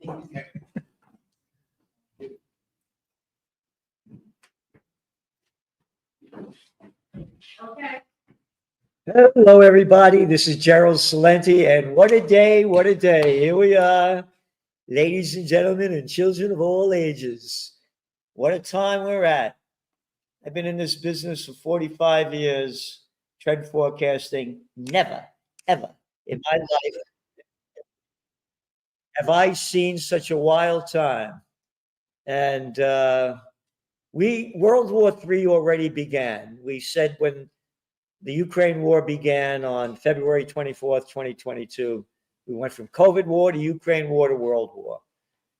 Okay. Hello, everybody. This is Gerald Salenti, and what a day, what a day. Here we are, ladies and gentlemen, and children of all ages. What a time we're at. I've been in this business for 45 years, trend forecasting. Never, ever in my life have I seen such a wild time. And World War III already began. We said when the Ukraine war began on February 24th, 2022. We went from COVID war to Ukraine war to World War.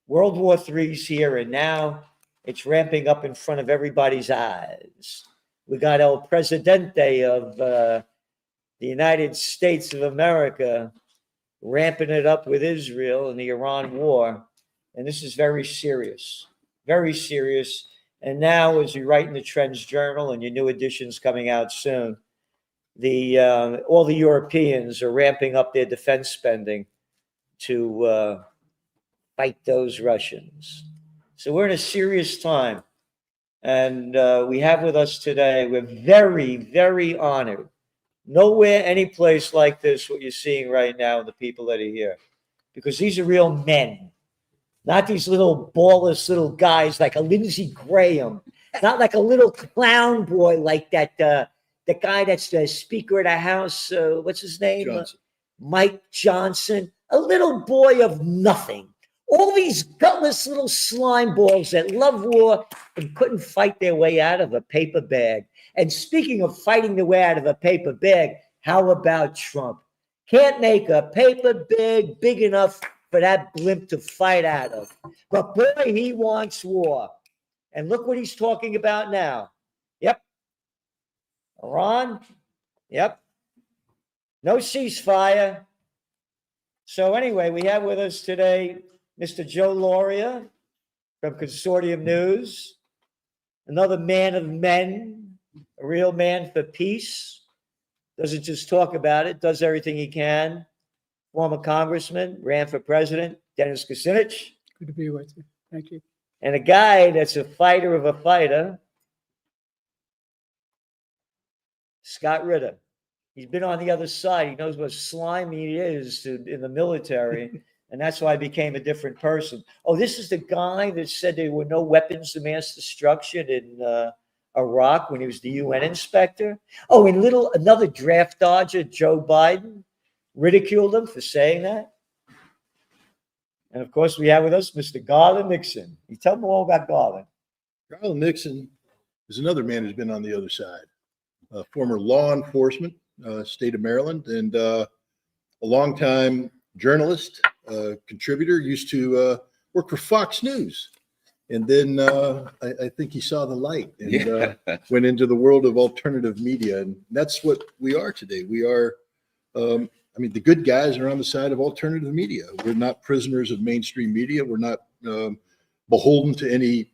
World War III is here, and now it's ramping up in front of everybody's eyes. We got El Presidente of the United States of America ramping it up with Israel and the Iran war. And this is very serious, very serious. And now, as you write in the Trends Journal, and your new edition's coming out soon, all the Europeans are ramping up their defense spending to fight those Russians. So we're in a serious time. And we have with us today, we're very, very honored. Nowhere, any place like this, what you're seeing right now, the people that are here. Because these are real men. Not these little ballless little guys like a Lindsey Graham. Not like a little clown boy like that the guy that's the Speaker of the House, what's his name? Johnson. Mike Johnson, a little boy of nothing. All these gutless little slime balls that love war and couldn't fight their way out of a paper bag. And speaking of fighting their way out of a paper bag, how about Trump? Can't make a paper bag big enough for that blimp to fight out of. But boy, he wants war. And look what he's talking about now. Yep. Iran, yep. No ceasefire. So anyway, we have with us today Mr. Joe Luria from Consortium News, another man of men, a real man for peace. Doesn't just talk about it, does everything he can. Former congressman, ran for president, Dennis Kucinich. Good to be with you. Thank you. And a guy that's a fighter of a fighter, Scott Ritter. He's been on the other side. He knows what slimy he is in the military, and that's why I became a different person. Oh, this is the guy that said there were no weapons of mass destruction in Iraq when he was the UN inspector. Oh, and another draft dodger, Joe Biden, ridiculed him for saying that. And of course, we have with us Mr. Garland Nixon. You tell me all about Garland. Garland Nixon is another man who's been on the other side. Former law enforcement, state of Maryland, and a longtime journalist, contributor, used to work for Fox News. And then I think he saw the light and went into the world of alternative media. And that's what we are today. We are, the good guys are on the side of alternative media. We're not prisoners of mainstream media. We're not beholden to any,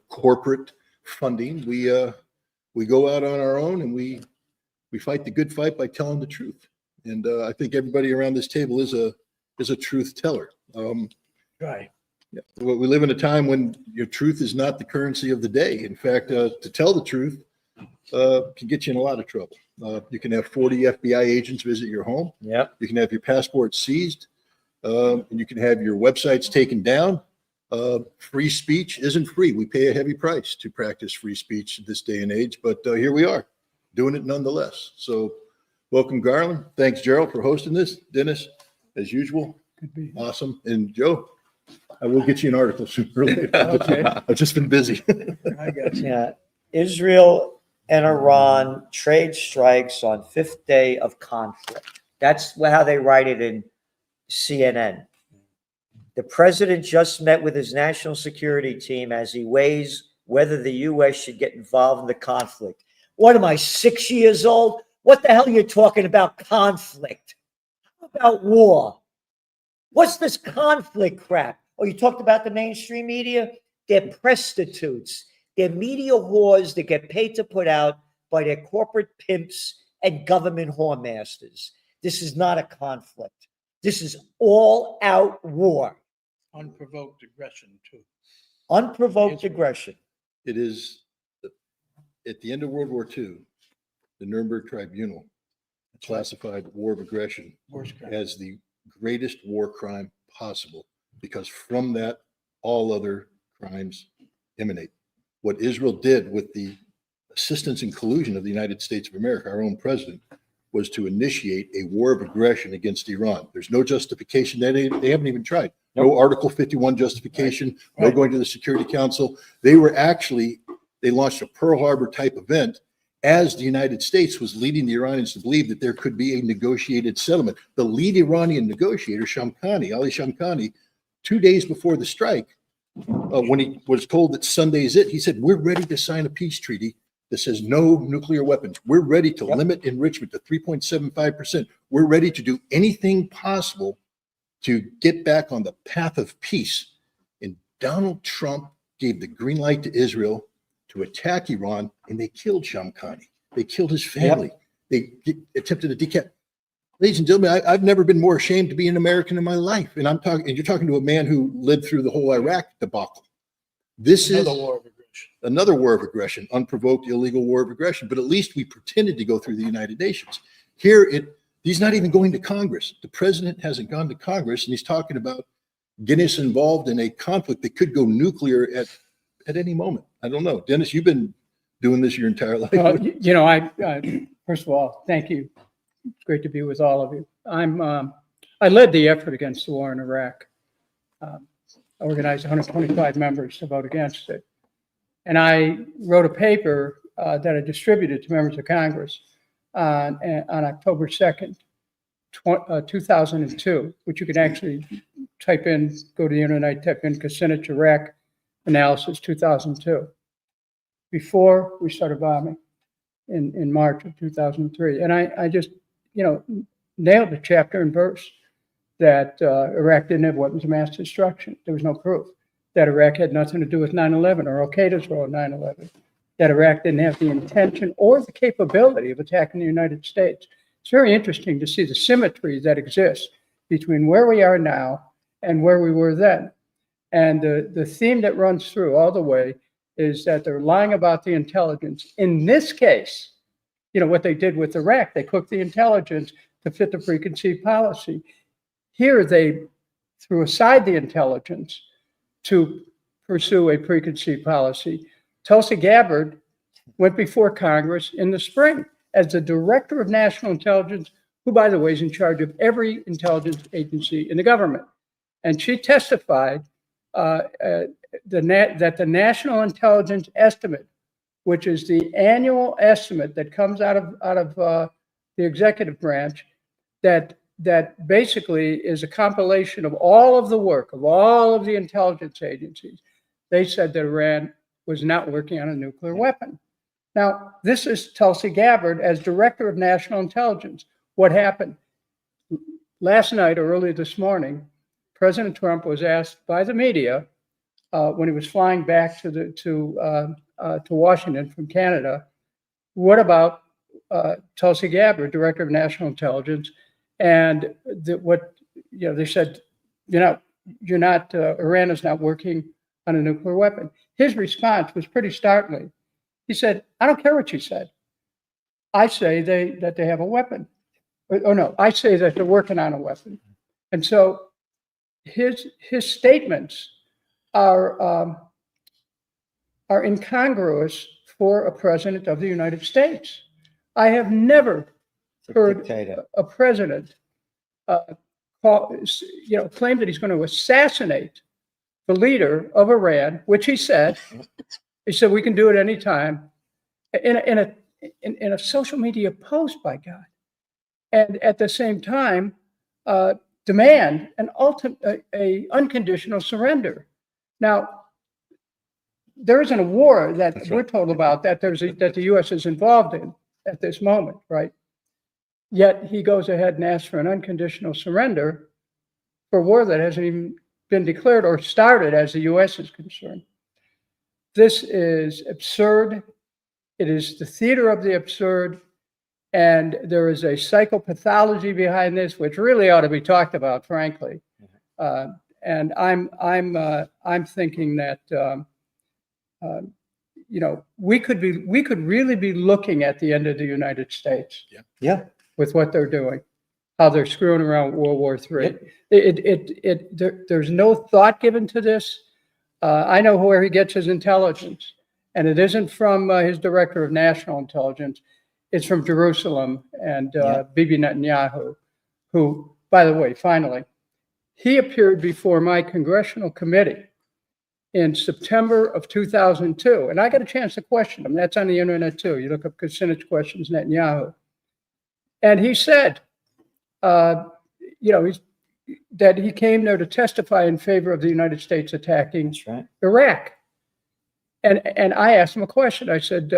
corporate funding. We go out on our own and we fight the good fight by telling the truth. And I think everybody around this table is a truth teller. Right. Yeah. We live in a time when your truth is not the currency of the day. In fact, to tell the truth can get you in a lot of trouble. You can have 40 FBI agents visit your home. Yep. You can have your passport seized, and you can have your websites taken down. Free speech isn't free. We pay a heavy price to practice free speech this day and age, but here we are doing it nonetheless. So welcome, Garland. Thanks, Gerald, for hosting this. Dennis, as usual, awesome. And Joe, I will get you an article sooner or later. Okay. I've just been busy. I got you. Yeah. Israel and Iran trade strikes on fifth day of conflict. That's how they write it in CNN. The president just met with his national security team as he weighs whether the U.S. should get involved in the conflict. What am I, 6 years old? What the hell are you talking about conflict? How about war? What's this conflict crap? Oh, you talked about the mainstream media? They're prostitutes. They're media whores that get paid to put out by their corporate pimps and government whoremasters. This is not a conflict. This is all-out war. Unprovoked aggression too. Unprovoked Israel. aggression. It is, at the end of World War II, the Nuremberg Tribunal classified war of aggression Worst crime. as the greatest war crime possible, because from that, all other crimes emanate. What Israel did with the assistance and collusion of the United States of America, our own president, was to initiate a war of aggression against Iran. There's no justification. They haven't even tried. No Article 51 justification, no Right. going to the Security Council. They launched a Pearl Harbor type event as the United States was leading the Iranians to believe that there could be a negotiated settlement. The lead Iranian negotiator, Ali Shamkhani, 2 days before the strike, when he was told that Sunday's it, he said, "We're ready to sign a peace treaty that says no nuclear weapons. We're ready to limit enrichment to 3.75%. We're ready to do anything possible to get back on the path of peace." And Donald Trump gave the green light to Israel to attack Iran, and they killed Shamkhani. They killed his family. They attempted to decap. Ladies and gentlemen, I've never been more ashamed to be an American in my life. And you're talking to a man who lived through the whole Iraq debacle. This is Another war of aggression. another war of aggression, unprovoked, illegal war of aggression. But at least we pretended to go through the United Nations. Here, he's not even going to Congress. The president hasn't gone to Congress, and he's talking about getting us involved in a conflict that could go nuclear at any moment. I don't know. Dennis, you've been doing this your entire life. I first of all, thank you. It's great to be with all of you. I led the effort against the war in Iraq. I organized 125 members to vote against it. And I wrote a paper that I distributed to members of Congress on October 2nd, 2002, which you can actually type in, go to the internet, type in Kucinich Iraq analysis 2002, before we started bombing in March of 2003. And I just, nailed the chapter and verse that Iraq didn't have weapons of mass destruction. There was no proof that Iraq had nothing to do with 9/11 or Al-Qaeda's role in 9/11, that Iraq didn't have the intention or the capability of attacking the United States. It's very interesting to see the symmetry that exists between where we are now and where we were then. And the theme that runs through all the way is that they're lying about the intelligence. In this case, what they did with Iraq, they cooked the intelligence to fit the preconceived policy. Here, they threw aside the intelligence to pursue a preconceived policy. Tulsi Gabbard went before Congress in the spring as the director of national intelligence, who, by the way, is in charge of every intelligence agency in the government. And she testified that the national intelligence estimate, which is the annual estimate that comes out of the executive branch, that basically is a compilation of all of the work of all of the intelligence agencies. They said that Iran was not working on a nuclear weapon. Now, this is Tulsi Gabbard as director of national intelligence. What happened? Last night or early this morning, President Trump was asked by the media when he was flying back to Washington from Canada, what about Tulsi Gabbard, director of national intelligence? And they said, Iran is not working on a nuclear weapon. His response was pretty startling. He said, I don't care what you said. I say that they have a weapon. Or no, I say that they're working on a weapon. And so his statements are incongruous for a president of the United States. I have never heard a president claim that he's going to assassinate the leader of Iran, which he said we can do it anytime, in a social media post, by God, and at the same time demand a unconditional surrender. Now, there isn't a war that we're told about that the U.S. is involved in at this moment, right? Yet he goes ahead and asks for an unconditional surrender for a war that hasn't even been declared or started as the U.S. is concerned. This is absurd. It is the theater of the absurd. And there is a psychopathology behind this, which really ought to be talked about, frankly. And I'm thinking that, you know, we could really be looking at the end of the United States Yeah. with what they're doing, how they're screwing around World War III. There's no thought given to this. I know where he gets his intelligence, and it isn't from his director of national intelligence. It's from Jerusalem and Bibi Netanyahu, who, by the way, finally, he appeared before my congressional committee in September of 2002. And I got a chance to question him. That's on the internet too. You look up Kucinich questions Netanyahu. And he said, you know, that he came there to testify in favor of the United States attacking That's right. Iraq. And I asked him a question. I said,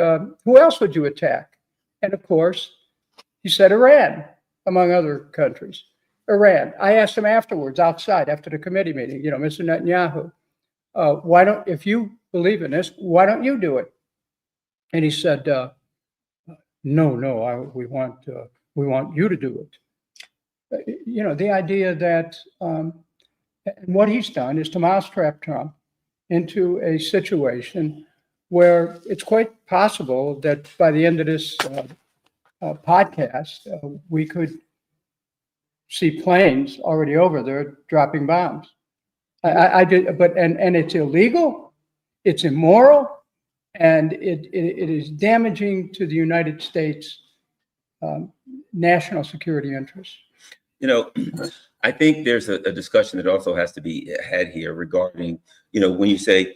who else would you attack? And of course, he said Iran, among other countries. Iran. I asked him afterwards, outside, after the committee meeting, you know, Mr. Netanyahu, if you believe in this, why don't you do it? And he said, no, we want you to do it. You know, the idea that what he's done is to mousetrap Trump into a situation where it's quite possible that by the end of this podcast, we could see planes already over there dropping bombs. I did, but it's illegal, it's immoral, and it is damaging to the United States national security interests. You know, I think there's a discussion that also has to be had here regarding, you know, when you say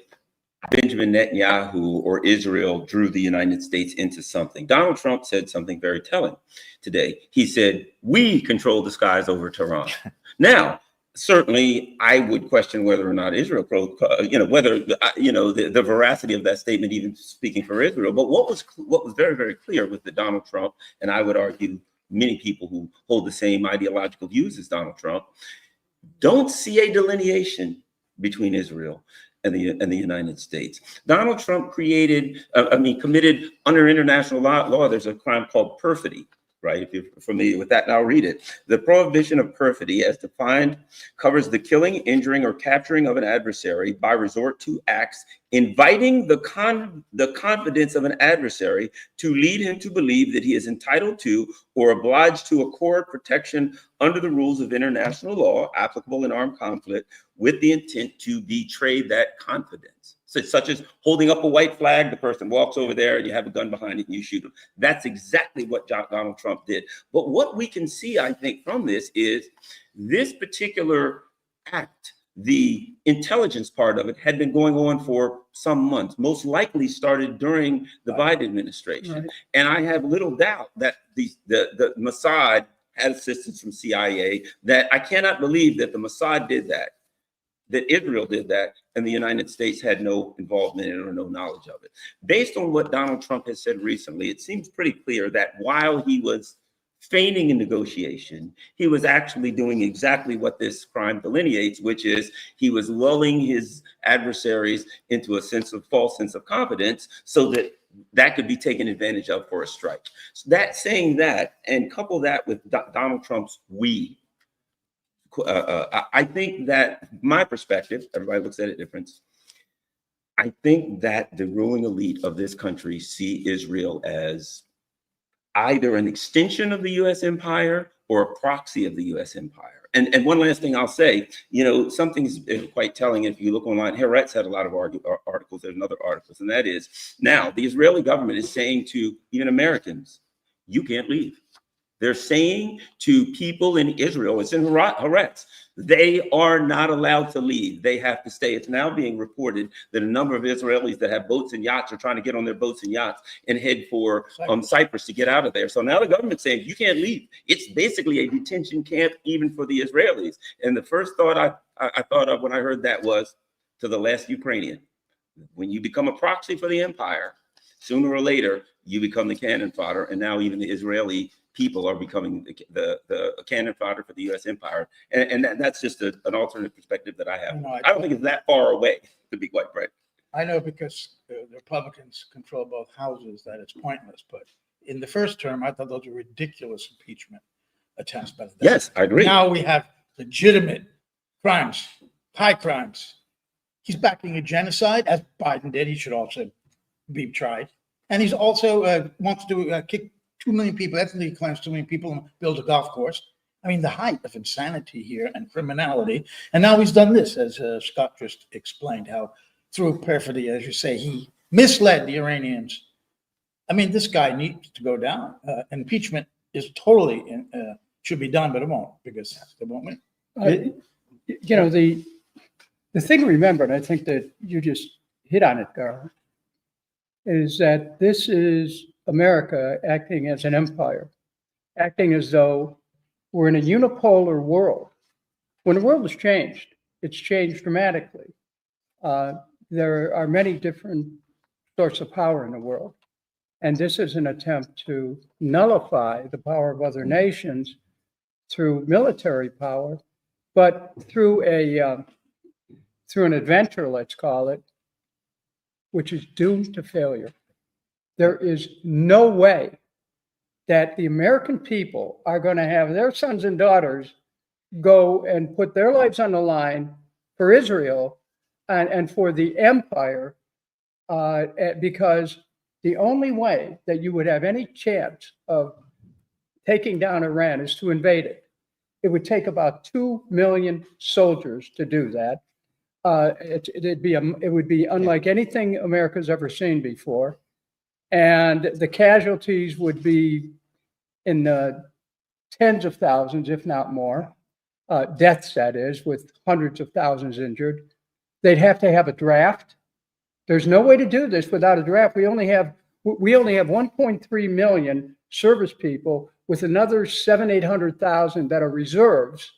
Benjamin Netanyahu or Israel drew the United States into something. Donald Trump said something very telling today. He said, we control the skies over Tehran. Now, certainly, I would question whether or not Israel, you know, whether, you know, the veracity of that statement, even speaking for Israel. But what was very, very clear with the Donald Trump, and I would argue many people who hold the same ideological views as Donald Trump, don't see a delineation between Israel and the United States. Donald Trump committed under international law, there's a crime called perfidy, right? If you're familiar with that, and I'll read it. The prohibition of perfidy, as defined, covers the killing, injuring, or capturing of an adversary by resort to acts inviting the confidence of an adversary to lead him to believe that he is entitled to or obliged to accord protection under the rules of international law applicable in armed conflict with the intent to betray that confidence. So, such as holding up a white flag, the person walks over there and you have a gun behind it and you shoot him. That's exactly what Donald Trump did. But what we can see, I think, from this is this particular act, the intelligence part of it had been going on for some months, most likely started during the Biden administration. Right. And I have little doubt that the Mossad had assistance from CIA, that I cannot believe that the Mossad did that Israel did that, and the United States had no involvement in it or no knowledge of it. Based on what Donald Trump has said recently, it seems pretty clear that while he was feigning a negotiation, he was actually doing exactly what this crime delineates, which is he was lulling his adversaries into a false sense of confidence so that could be taken advantage of for a strike. So saying that, and couple that with Donald Trump's we, I think that my perspective, everybody looks at it different. I think that the ruling elite of this country see Israel as either an extension of the U.S. empire or a proxy of the U.S. empire. And one last thing I'll say, you know, something's quite telling. If you look online, Haaretz had a lot of articles, there's another articles, and that is now the Israeli government is saying to even Americans, you can't leave. They're saying to people in Israel, it's in Haaretz, they are not allowed to leave. They have to stay. It's now being reported that a number of Israelis that have boats and yachts are trying to get on their boats and yachts and head for Cyprus to get out of there. So now the government's saying you can't leave. It's basically a detention camp even for the Israelis. And the first thought I thought of when I heard that was to the last Ukrainian. When you become a proxy for the empire, sooner or later, you become the cannon fodder. And now even the Israeli people are becoming the cannon fodder for the U.S. empire. And that's just an alternate perspective that I have. I don't think it's that far away, to be quite frank. I know because the Republicans control both houses that it's pointless. But in the first term, I thought those were ridiculous impeachment attempts. But yes, I agree. Now we have legitimate crimes high crimes. He's backing a genocide, as Biden did. He should also be tried. And he's also wants to kick 2 million people, ethnically cleanse 2 million people, and build a golf course. I mean, the height of insanity here and criminality. And now he's done this, as Scott just explained, how through perfidy, as you say, he misled the Iranians. I mean, this guy needs to go down. Impeachment is totally should be done, but it won't, because they won't win. You know, the thing to remember, and I think that you just hit on it, Garland, is that this is America acting as an empire, acting as though we're in a unipolar world. When the world has changed, it's changed dramatically. There are many different sorts of power in the world. And this is an attempt to nullify the power of other nations through military power, but through an adventure, let's call it, which is doomed to failure. There is no way that the American people are going to have their sons and daughters go and put their lives on the line for Israel and for the empire, because the only way that you would have any chance of taking down Iran is to invade it. It would take about 2 million soldiers to do that. It would be unlike anything America's ever seen before. And the casualties would be in the tens of thousands, if not more, deaths, that is, with hundreds of thousands injured. They'd have to have a draft. There's no way to do this without a draft. We only have 1.3 million service people, with another 800,000 that are reserves.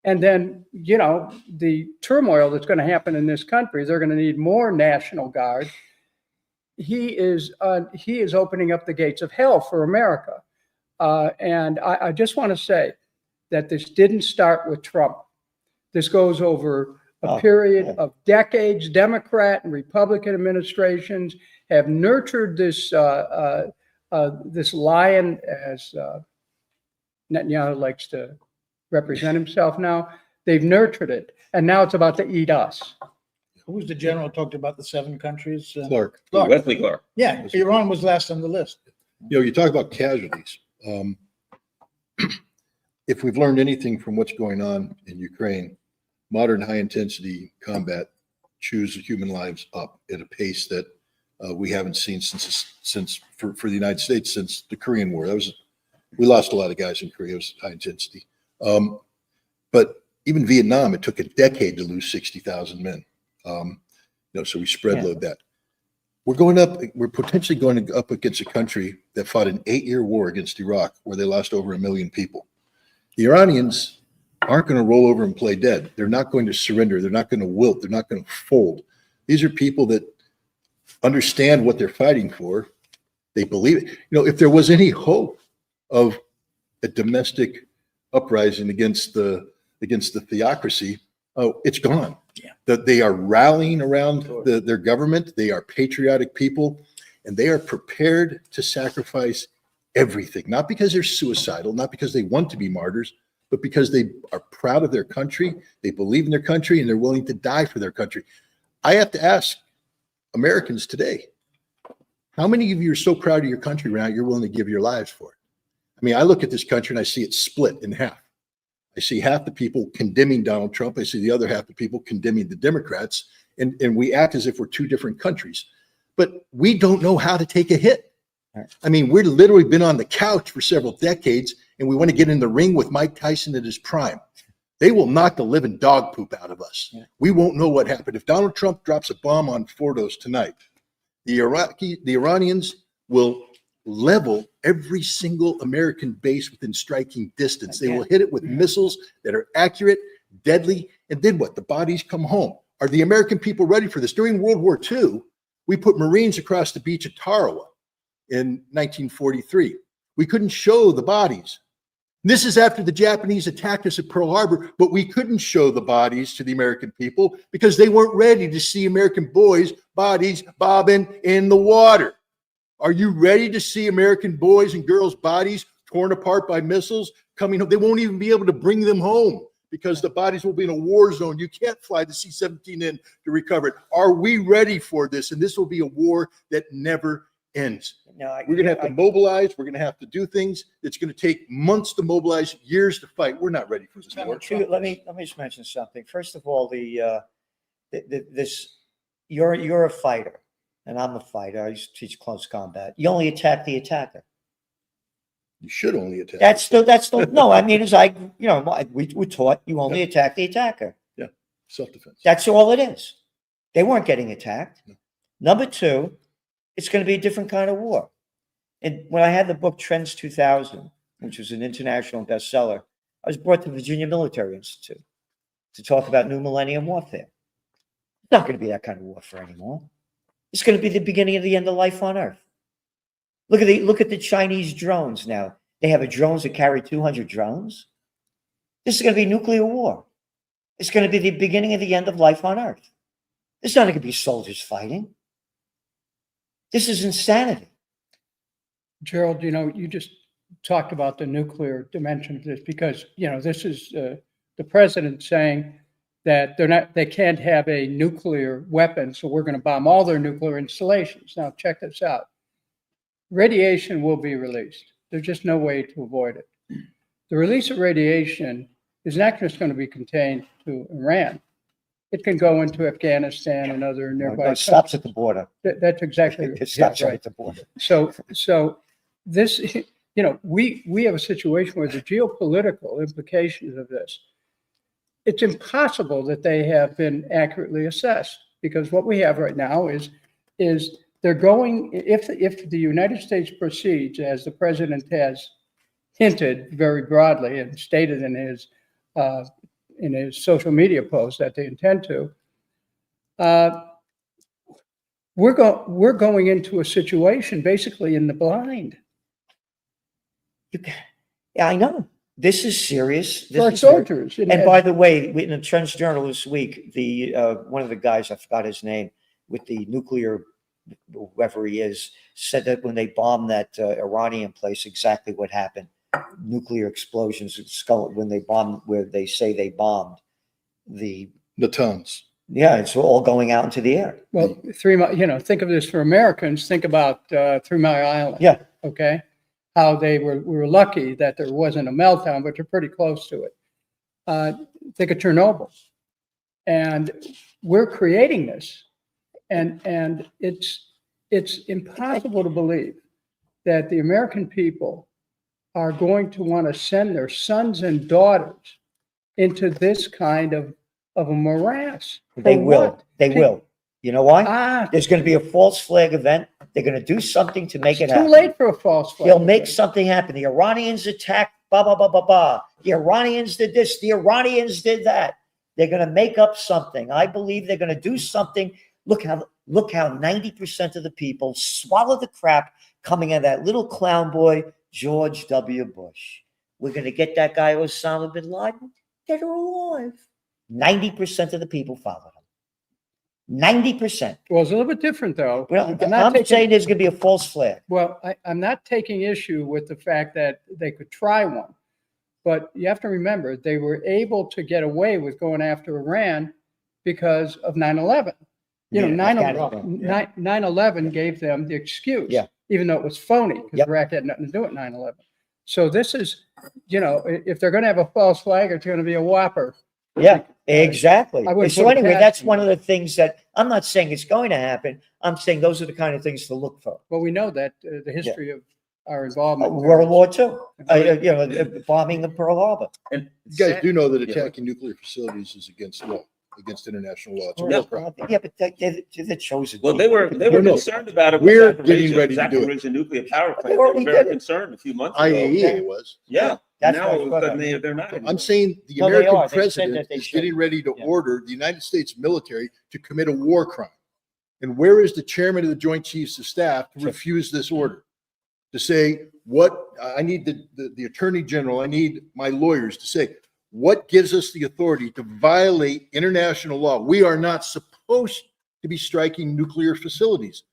And then, you know, the turmoil that's going to happen in this country, they're going to need more National Guard. He is opening up the gates of hell for America. And I just want to say that this didn't start with Trump. This goes over a period of decades. Democrat and Republican administrations have nurtured this this lion, as Netanyahu likes to represent himself now. They've nurtured it, and now it's about to eat us. Who was the general who talked about the 7 countries? Clark. Wesley Clark. Yeah, Iran was last on the list. You know, you talk about casualties. If we've learned anything from what's going on in Ukraine, modern high-intensity combat chews human lives up at a pace that we haven't seen since for the United States since the Korean War. We lost a lot of guys in Korea. It was high intensity. But even Vietnam, it took a decade to lose 60,000 men. So we spread load that. We're potentially going up against a country that fought an 8-year war against Iraq, where they lost over 1 million people. The Iranians aren't going to roll over and play dead. They're not going to surrender. They're not going to wilt. They're not going to fold. These are people that understand what they're fighting for. They believe it. You know, if there was any hope of a domestic uprising against the theocracy, it's gone. Yeah. That they are rallying around their government. They are patriotic people, and they are prepared to sacrifice everything, not because they're suicidal, not because they want to be martyrs, but because they are proud of their country, they believe in their country, and they're willing to die for their country. I have to ask Americans today, how many of you are so proud of your country right now you're willing to give your lives for it? I mean, I look at this country and I see it split in half. I see half the people condemning Donald Trump. I see the other half the people condemning the Democrats. And we act as if we're 2 different countries. But we don't know how to take a hit. I mean, we've literally been on the couch for several decades, and we want to get in the ring with Mike Tyson at his prime. They will knock the living dog poop out of us. Yeah. We won't know what happened. If Donald Trump drops a bomb on Fordos tonight, the Iranians will level every single American base within striking distance. They will hit it with missiles that are accurate, deadly, and then what? The bodies come home. Are the American people ready for this? During World War II, we put Marines across the beach at Tarawa in 1943. We couldn't show the bodies. This is after the Japanese attacked us at Pearl Harbor, but we couldn't show the bodies to the American people because they weren't ready to see American boys' bodies bobbing in the water. Are you ready to see American boys and girls' bodies torn apart by missiles coming home? They won't even be able to bring them home because the bodies will be in a war zone. You can't fly the C-17 in to recover it. Are we ready for this? And this will be a war that never ends. No, We're going to have to mobilize. We're going to have to do things. It's going to take months to mobilize, years to fight. We're not ready for this war. Let me just mention something. First of all, you're a fighter, and I'm a fighter. I used to teach close combat. You only attack the attacker. You should only attack. No, I mean, we taught you only attack the attacker. Yeah, self-defense. That's all it is. They weren't getting attacked. No. Number two, it's going to be a different kind of war. And when I had the book Trends 2000, which was an international bestseller, I was brought to the Virginia Military Institute to talk about new millennium warfare. It's not going to be that kind of warfare anymore. It's going to be the beginning of the end of life on Earth. Look at the Chinese drones now. They have drones that carry 200 drones. This is going to be nuclear war. It's going to be the beginning of the end of life on Earth. There's not going to be soldiers fighting. This is insanity. Gerald, you just talked about the nuclear dimension of this because, this is the president saying that they can't have a nuclear weapon, so we're going to bomb all their nuclear installations. Now, check this out. Radiation will be released. There's just no way to avoid it. The release of radiation is not just going to be contained to Iran. It can go into Afghanistan and other nearby. It stops at the border. That's exactly It stops right. right at the border. So this, we have a situation where the geopolitical implications of this, it's impossible that they have been accurately assessed because what we have right now is they're going, if the United States proceeds, as the president has hinted very broadly and stated in his social media post that they intend to, we're going into a situation basically in the blind. Yeah, I know. This is serious. For our soldiers. And by the way, in the Trends Journal this week, one of the guys, I forgot his name, with the nuclear, whoever he is, said that when they bombed that Iranian place, exactly what happened. Nuclear explosions when they bombed, where they say they bombed the Natanz. Yeah, it's all going out into the air. Well, 3 Mile, think of this for Americans. Think about 3 Mile Island. Yeah. Okay. How we were lucky that there wasn't a meltdown, but you're pretty close to it. Think of Chernobyl, and we're creating this, and it's impossible to believe that the American people are going to want to send their sons and daughters into this kind of a morass. They will. They will. You know why? Ah, There's going to be a false flag event. They're going to do something to make it it's happen. too late for a false flag. They'll make something happen. The Iranians attacked, blah, blah, blah, blah, blah. The Iranians did this. The Iranians did that. They're going to make up something. I believe they're going to do something. Look how 90% of the people swallow the crap coming out of that little clown boy, George W. Bush. We're going to get that guy Osama bin Laden dead or alive. 90% of the people follow him. 90%. Well, it's a little bit different, though. Well, I'm saying there's going to be a false flag. Well, I'm not taking issue with the fact that they could try one, but you have to remember they were able to get away with going after Iran because of 9/11. Yeah, 9/11 gave them the excuse, Yeah. even though it was phony because Yep. Iraq had nothing to do with 9/11. So this is, if they're going to have a false flag, it's going to be a whopper. Yeah, exactly. I wouldn't So put it anyway, past that's them. one of the things that I'm not saying it's going to happen. I'm saying those are the kind of things to look for. Well, we know that the history of our involvement. World War II, bombing of Pearl Harbor. And You guys do know that Yeah. attacking nuclear facilities is against law, against international law. It's a Yeah. war crime. Yeah, but they're chosen. Well, they were No, no. concerned about it. We're with getting ready to do it. Zaporizhzhia nuclear power plant. They They were already very did it. concerned a few months ago. IAEA was. Yeah. That's Now what I all of a thought sudden of. they're not. I'm saying the No, they American are. They said president that they is should. getting ready to Yeah. order the United States military to commit a war crime. And where is the chairman of the Joint Chiefs of Staff to refuse this order? To say, I need the attorney general, I need my lawyers to say, what gives us the authority to violate international law? We are not supposed to be striking nuclear facilities.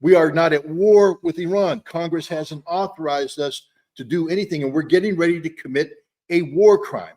We are not at war with Iran. Congress hasn't authorized us to do anything, and we're getting ready to commit a war crime.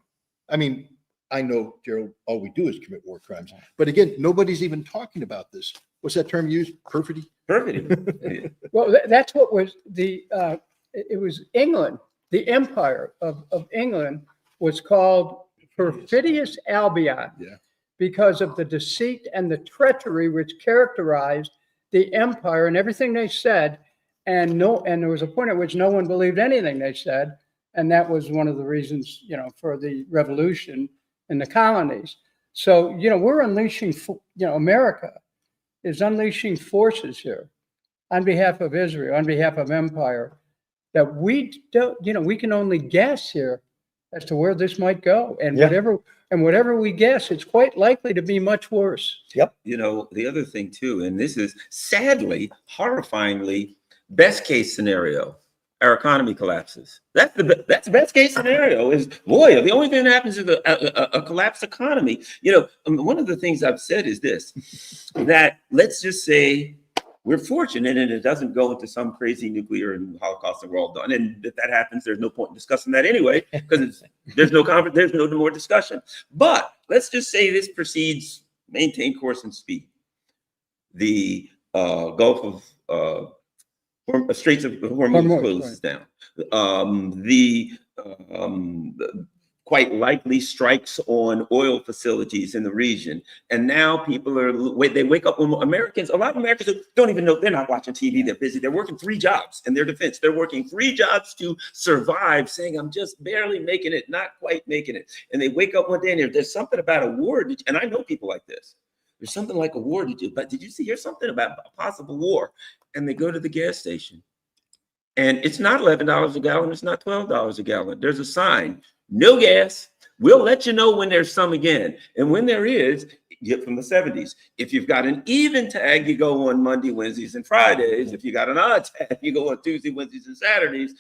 I mean, I know, Gerald, all we do is commit war crimes. But again, nobody's even talking about this. What's that term used? Perfidy? Perfect. Well, that's what was it was England, the empire of England was called Perfidious Albion. Yeah. Because of the deceit and the treachery which characterized the empire and everything they said. And there was a point at which no one believed anything they said. And that was one of the reasons, for the revolution in the colonies. So, we're unleashing, America is unleashing forces here on behalf of Israel, on behalf of empire, that we don't, we can only guess here as to where this might go. And whatever we guess, it's quite likely to be much worse. The other thing too, and this is sadly, horrifyingly, best case scenario, our economy collapses. That's the best case scenario is, boy, the only thing that happens is a collapsed economy. One of the things I've said is this, that let's just say we're fortunate and it doesn't go into some crazy nuclear and Holocaust and we're all done. And if that happens, there's no point in discussing that anyway, because there's no more discussion. But let's just say this proceeds, maintain course and speed. The Gulf of Straits of Hormuz closes down. The quite likely strikes on oil facilities in the region. And now people they wake up, a lot of Americans don't even know, they're not watching TV, they're busy. They're working 3 jobs in their defense. They're working 3 jobs to survive, saying, I'm just barely making it, not quite making it. And they wake up one day and there's something about a war. And I know people like this. There's something like a war. Did you hear something about a possible war? And they go to the gas station. And it's not $11 a gallon. It's not $12 a gallon. There's a sign, no gas. We'll let you know when there's some again. And when there is, get from the 70s. If you've got an even tag, you go on Monday, Wednesdays, and Fridays. If you got an odd tag, you go on Tuesday, Wednesdays, and Saturdays.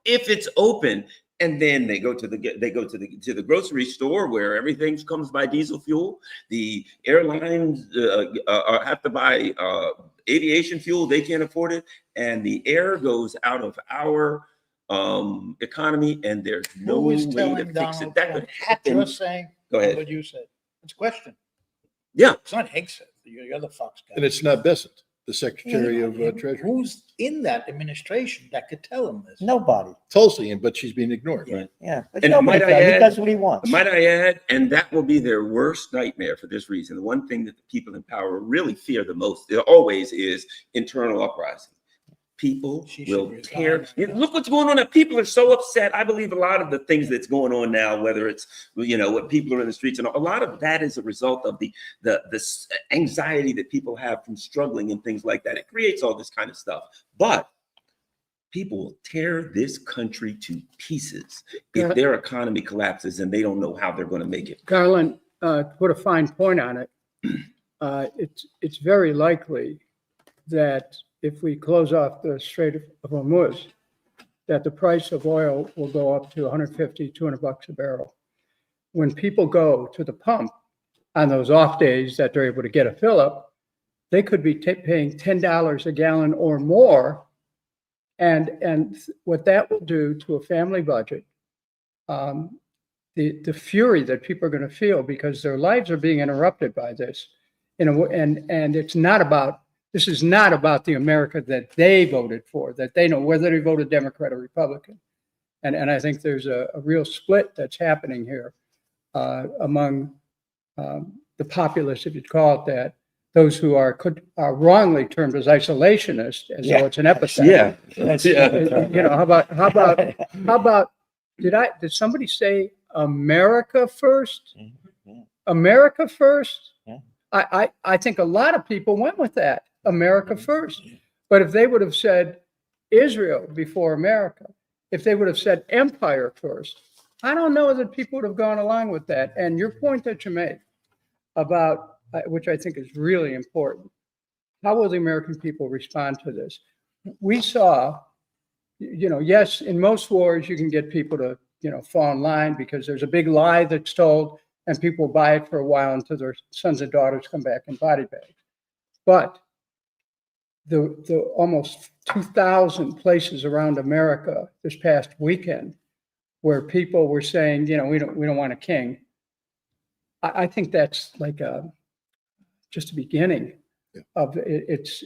If it's open, and then they go to the grocery store where everything comes by diesel fuel. The airlines have to buy aviation fuel; they can't afford it, and the air goes out of our economy, and there's no way to fix it. That could happen. Just saying. Go ahead. What you said. It's a question. Yeah, It's not Higson, the other Fox guy. And it's not Bessent, the Secretary of Treasury. Who's in that administration that could tell him this? Nobody. Tulsi, but she's being ignored. Yeah. Yeah. But And nobody might I does. He add- does what he wants. might I add, and that will be their worst nightmare for this reason. The one thing that the people in power really fear the most, always, is internal uprising. People She should will resign tear. right now. Look what's going on now. People are so upset. I believe a lot of the things that's going on now, whether it's what people are in the streets, and a lot of that is a result of the anxiety that people have from struggling and things like that. It creates all this kind of stuff. But people will tear this country to pieces if their economy collapses and they don't know how they're going to make it. Garland, to put a fine point on it, it's very likely that if we close off the Strait of Hormuz, that the price of oil will go up to $150, $200 a barrel. When people go to the pump on those off days that they're able to get a fill up, they could be paying $10 a gallon or more. And what that will do to a family budget, the fury that people are going to feel because their lives are being interrupted by this, and this is not about the America that they voted for, that they know whether they voted Democrat or Republican. And I think there's a real split that's happening here among the populace, if you'd call it that, those who are wrongly termed as isolationists, as though it's an epidemic. How about did somebody say America first? America first? Yeah. I think a lot of people went with that, America first. But if they would have said Israel before America, if they would have said empire first, I don't know that people would have gone along with that. And your point that you made about, which I think is really important, how will the American people respond to this? We saw, yes, in most wars, you can get people to, fall in line because there's a big lie that's told and people buy it for a while until their sons and daughters come back in body bags. But the almost 2,000 places around America this past weekend where people were saying, we don't want a king. I think that's like just a beginning Yeah. of it. It's,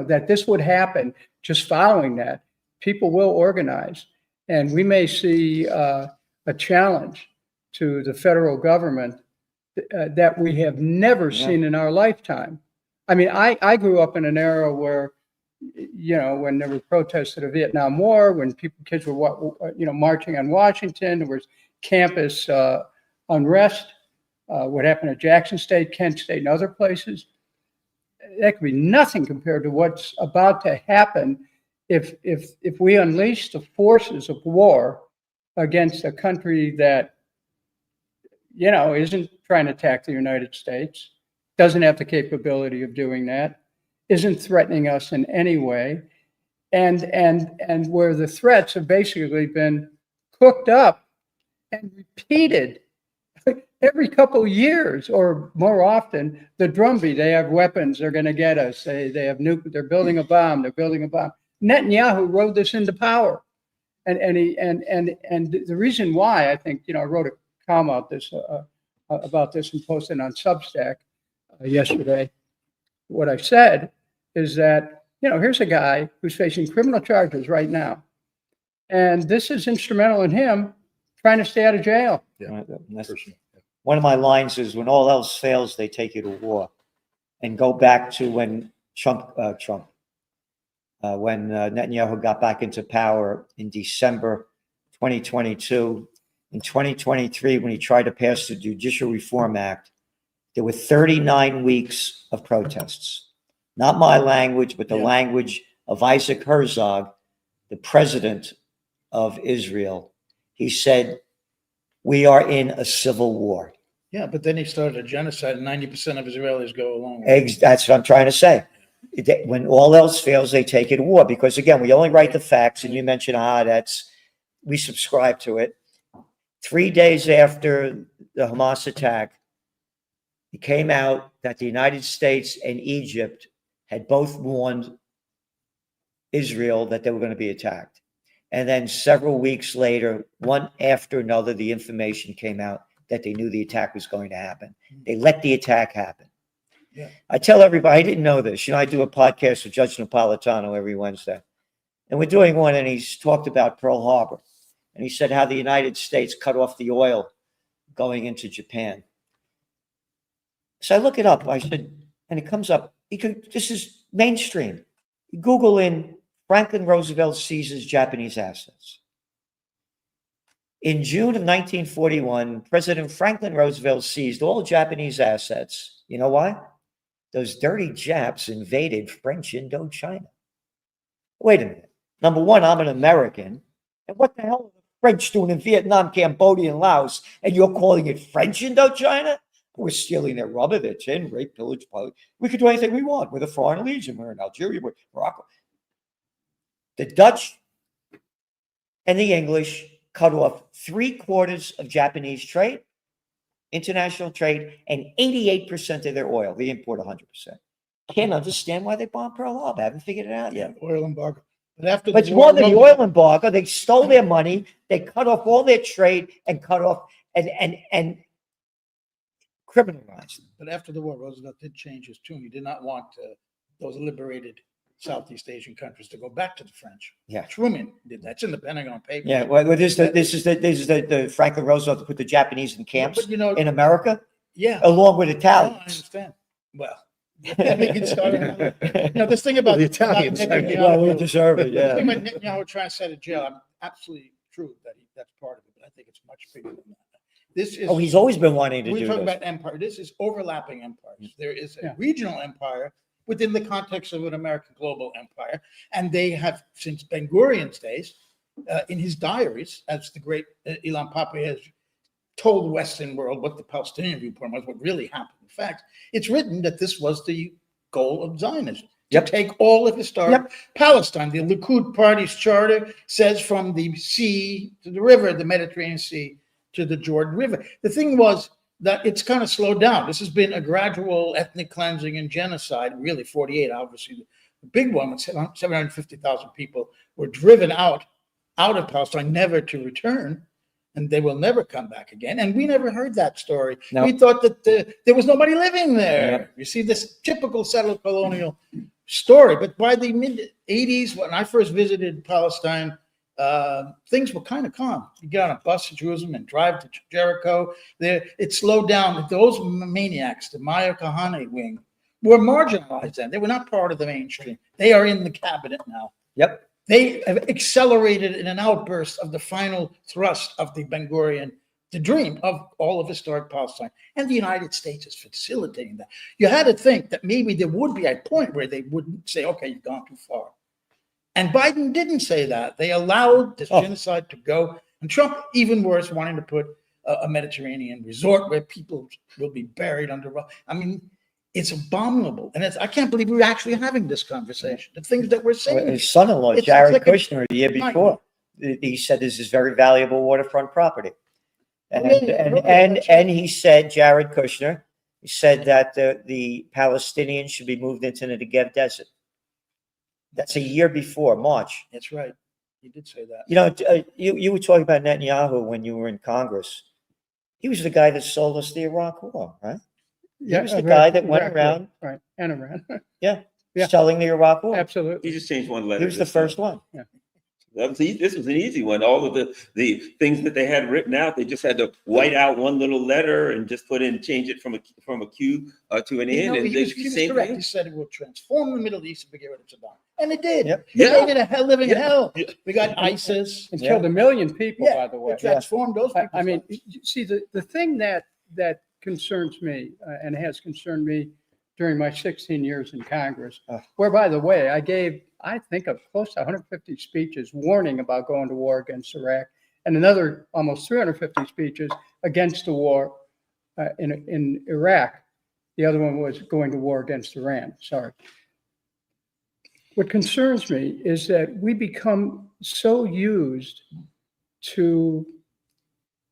that this would happen just following that. People will organize, and we may see a challenge to the federal government that we have never seen in our lifetime. I mean, I grew up in an era where, when there were protests of the Vietnam War, when kids were, marching on Washington, there was campus unrest. What happened at Jackson State, Kent State, and other places. That could be nothing compared to what's about to happen if we unleash the forces of war against a country that, isn't trying to attack the United States, doesn't have the capability of doing that, isn't threatening us in any way, and where the threats have basically been cooked up and repeated every couple of years or more often. The drumbeat, they have weapons, they're going to get us. They have they're building a bomb. Netanyahu rode this into power, and the reason why I think, I wrote a column about this and posted on Substack yesterday. What I said is that, here's a guy who's facing criminal charges right now, and this is instrumental in him trying to stay out of jail. Yeah. That's- One of my lines is, when all else fails, they take you to war. And go back to when when Netanyahu got back into power in December 2022. In 2023, when he tried to pass the Judicial Reform Act, there were 39 weeks of protests. Not my language, but the language of Isaac Herzog, the president of Israel. He said, "We are in a civil war." Yeah, but then he started a genocide, and 90% of Israelis go along with it. That's what I'm trying to say. When all else fails, they take it to war. Because again, we only write the facts, and you mentioned, we subscribe to it. 3 days after the Hamas attack, it came out that the United States and Egypt had both warned Israel that they were going to be attacked. And then several weeks later, one after another, the information came out that they knew the attack was going to happen. They let the attack happen. Yeah. I tell everybody, I didn't know this. I do a podcast with Judge Napolitano every Wednesday. And we're doing one, and he's talked about Pearl Harbor. And he said how the United States cut off the oil going into Japan. So I look it up. I said, and it comes up, this is mainstream. Google in Franklin Roosevelt seizes Japanese assets. In June of 1941, President Franklin Roosevelt seized all Japanese assets. You know why? Those dirty Japs invaded French Indochina. Wait a minute. Number one, I'm an American. And what the hell are the French doing in Vietnam, Cambodia, and Laos? And you're calling it French Indochina? We're stealing their rubber, their tin, rape, pillage, pilot. We could do anything we want. We're the Foreign Legion. We're in Algeria, we're Morocco. The Dutch and the English cut off 3/4 of Japanese trade, international trade, and 88% of their oil. They import 100%. Can't understand why they bombed Pearl Harbor. I haven't figured it out yet. Oil embargo. But after But it's more than the oil embargo. They stole their money. They cut off all their trade and cut off and criminalized them. But after the war, Roosevelt did change his tune. He did not want those liberated Southeast Asian countries to go back to the French. Yeah. Truman did that. It's in the Pentagon Papers. Yeah, well, this is the Franklin Roosevelt to put the Japanese in camps But, in America, yeah. along with No, I Italians. understand. Well, we can start another. This thing about The Italians, about I mean, Well, we Netanyahu, deserve it. the Yeah. thing about Netanyahu trying to set a jail, I'm absolutely true that that's part of it, but I think it's much bigger than that. This is. Oh, he's always been wanting to We're do talking this. about empire. This is overlapping empires. There is a Yeah. regional empire within the context of an American global empire. And they have, since Ben Gurion's days, in his diaries, as the great Ilan Pappé has told the Western world what the Palestinian viewpoint was, what really happened. In fact, it's written that this was the goal of Zionism, to Yep. take all of historic Palestine. The Likud party's charter says from the sea to the river, the Mediterranean Sea to the Jordan River. The thing was that it's kind of slowed down. This has been a gradual ethnic cleansing and genocide, really 48, obviously. The big one was 750,000 people were driven out of Palestine, never to return. and they will never come back again. And we never heard that story. No. We thought that there was nobody living there. Yep. You see this typical settler colonial story. But by the mid 80s, when I first visited Palestine, things were kind of calm. You get on a bus to Jerusalem and drive to Jericho. It slowed down. Those maniacs, the Maya Kahane wing, were marginalized then. They were not part of the mainstream. They are in the cabinet now. Yep. They have accelerated in an outburst of the final thrust of the Ben Gurion, the dream of all of historic Palestine. And the United States is facilitating that. You had to think that maybe there would be a point where they wouldn't say, okay, you've gone too far. And Biden didn't say that. They allowed this genocide to go. And Trump, even worse, wanting to put a Mediterranean resort where people will be buried under rock. I mean, it's abominable. And I can't believe we're actually having this conversation. The things that we're saying. His son-in-law, It's Jared like a Kushner, the year before, he said this is very valuable waterfront property. And he said, Jared Kushner, he said that the Palestinians should be moved into the Negev Desert. That's a year before, March. That's right. He did say that. You know, you were talking about Netanyahu when you were in Congress. He was the guy that sold us the Iraq War, right? He was the guy that went around. Right, and around. Yeah, Yeah. selling the Iraq War. Absolutely. He just changed one letter. He was the first one. This was an easy one. All of the things that they had written out, they just had to white out one little letter and just change it from a Q to an N. And He was same correct. thing. He said it will transform the Middle East and forget rid of Saddam. And it did. Yep. He Yeah. made it a living Yeah. hell. Yeah. We got ISIS. And killed 1 million people, Yeah, by the way. it transformed those people. I mean, you see, the thing that concerns me and has concerned me during my 16 years in Congress, where, by the way, I gave, I think, of close to 150 speeches warning about going to war against Iraq, and another almost 350 speeches against the war in Iraq. The other one was going to war against Iran. Sorry. What concerns me is that we become so used to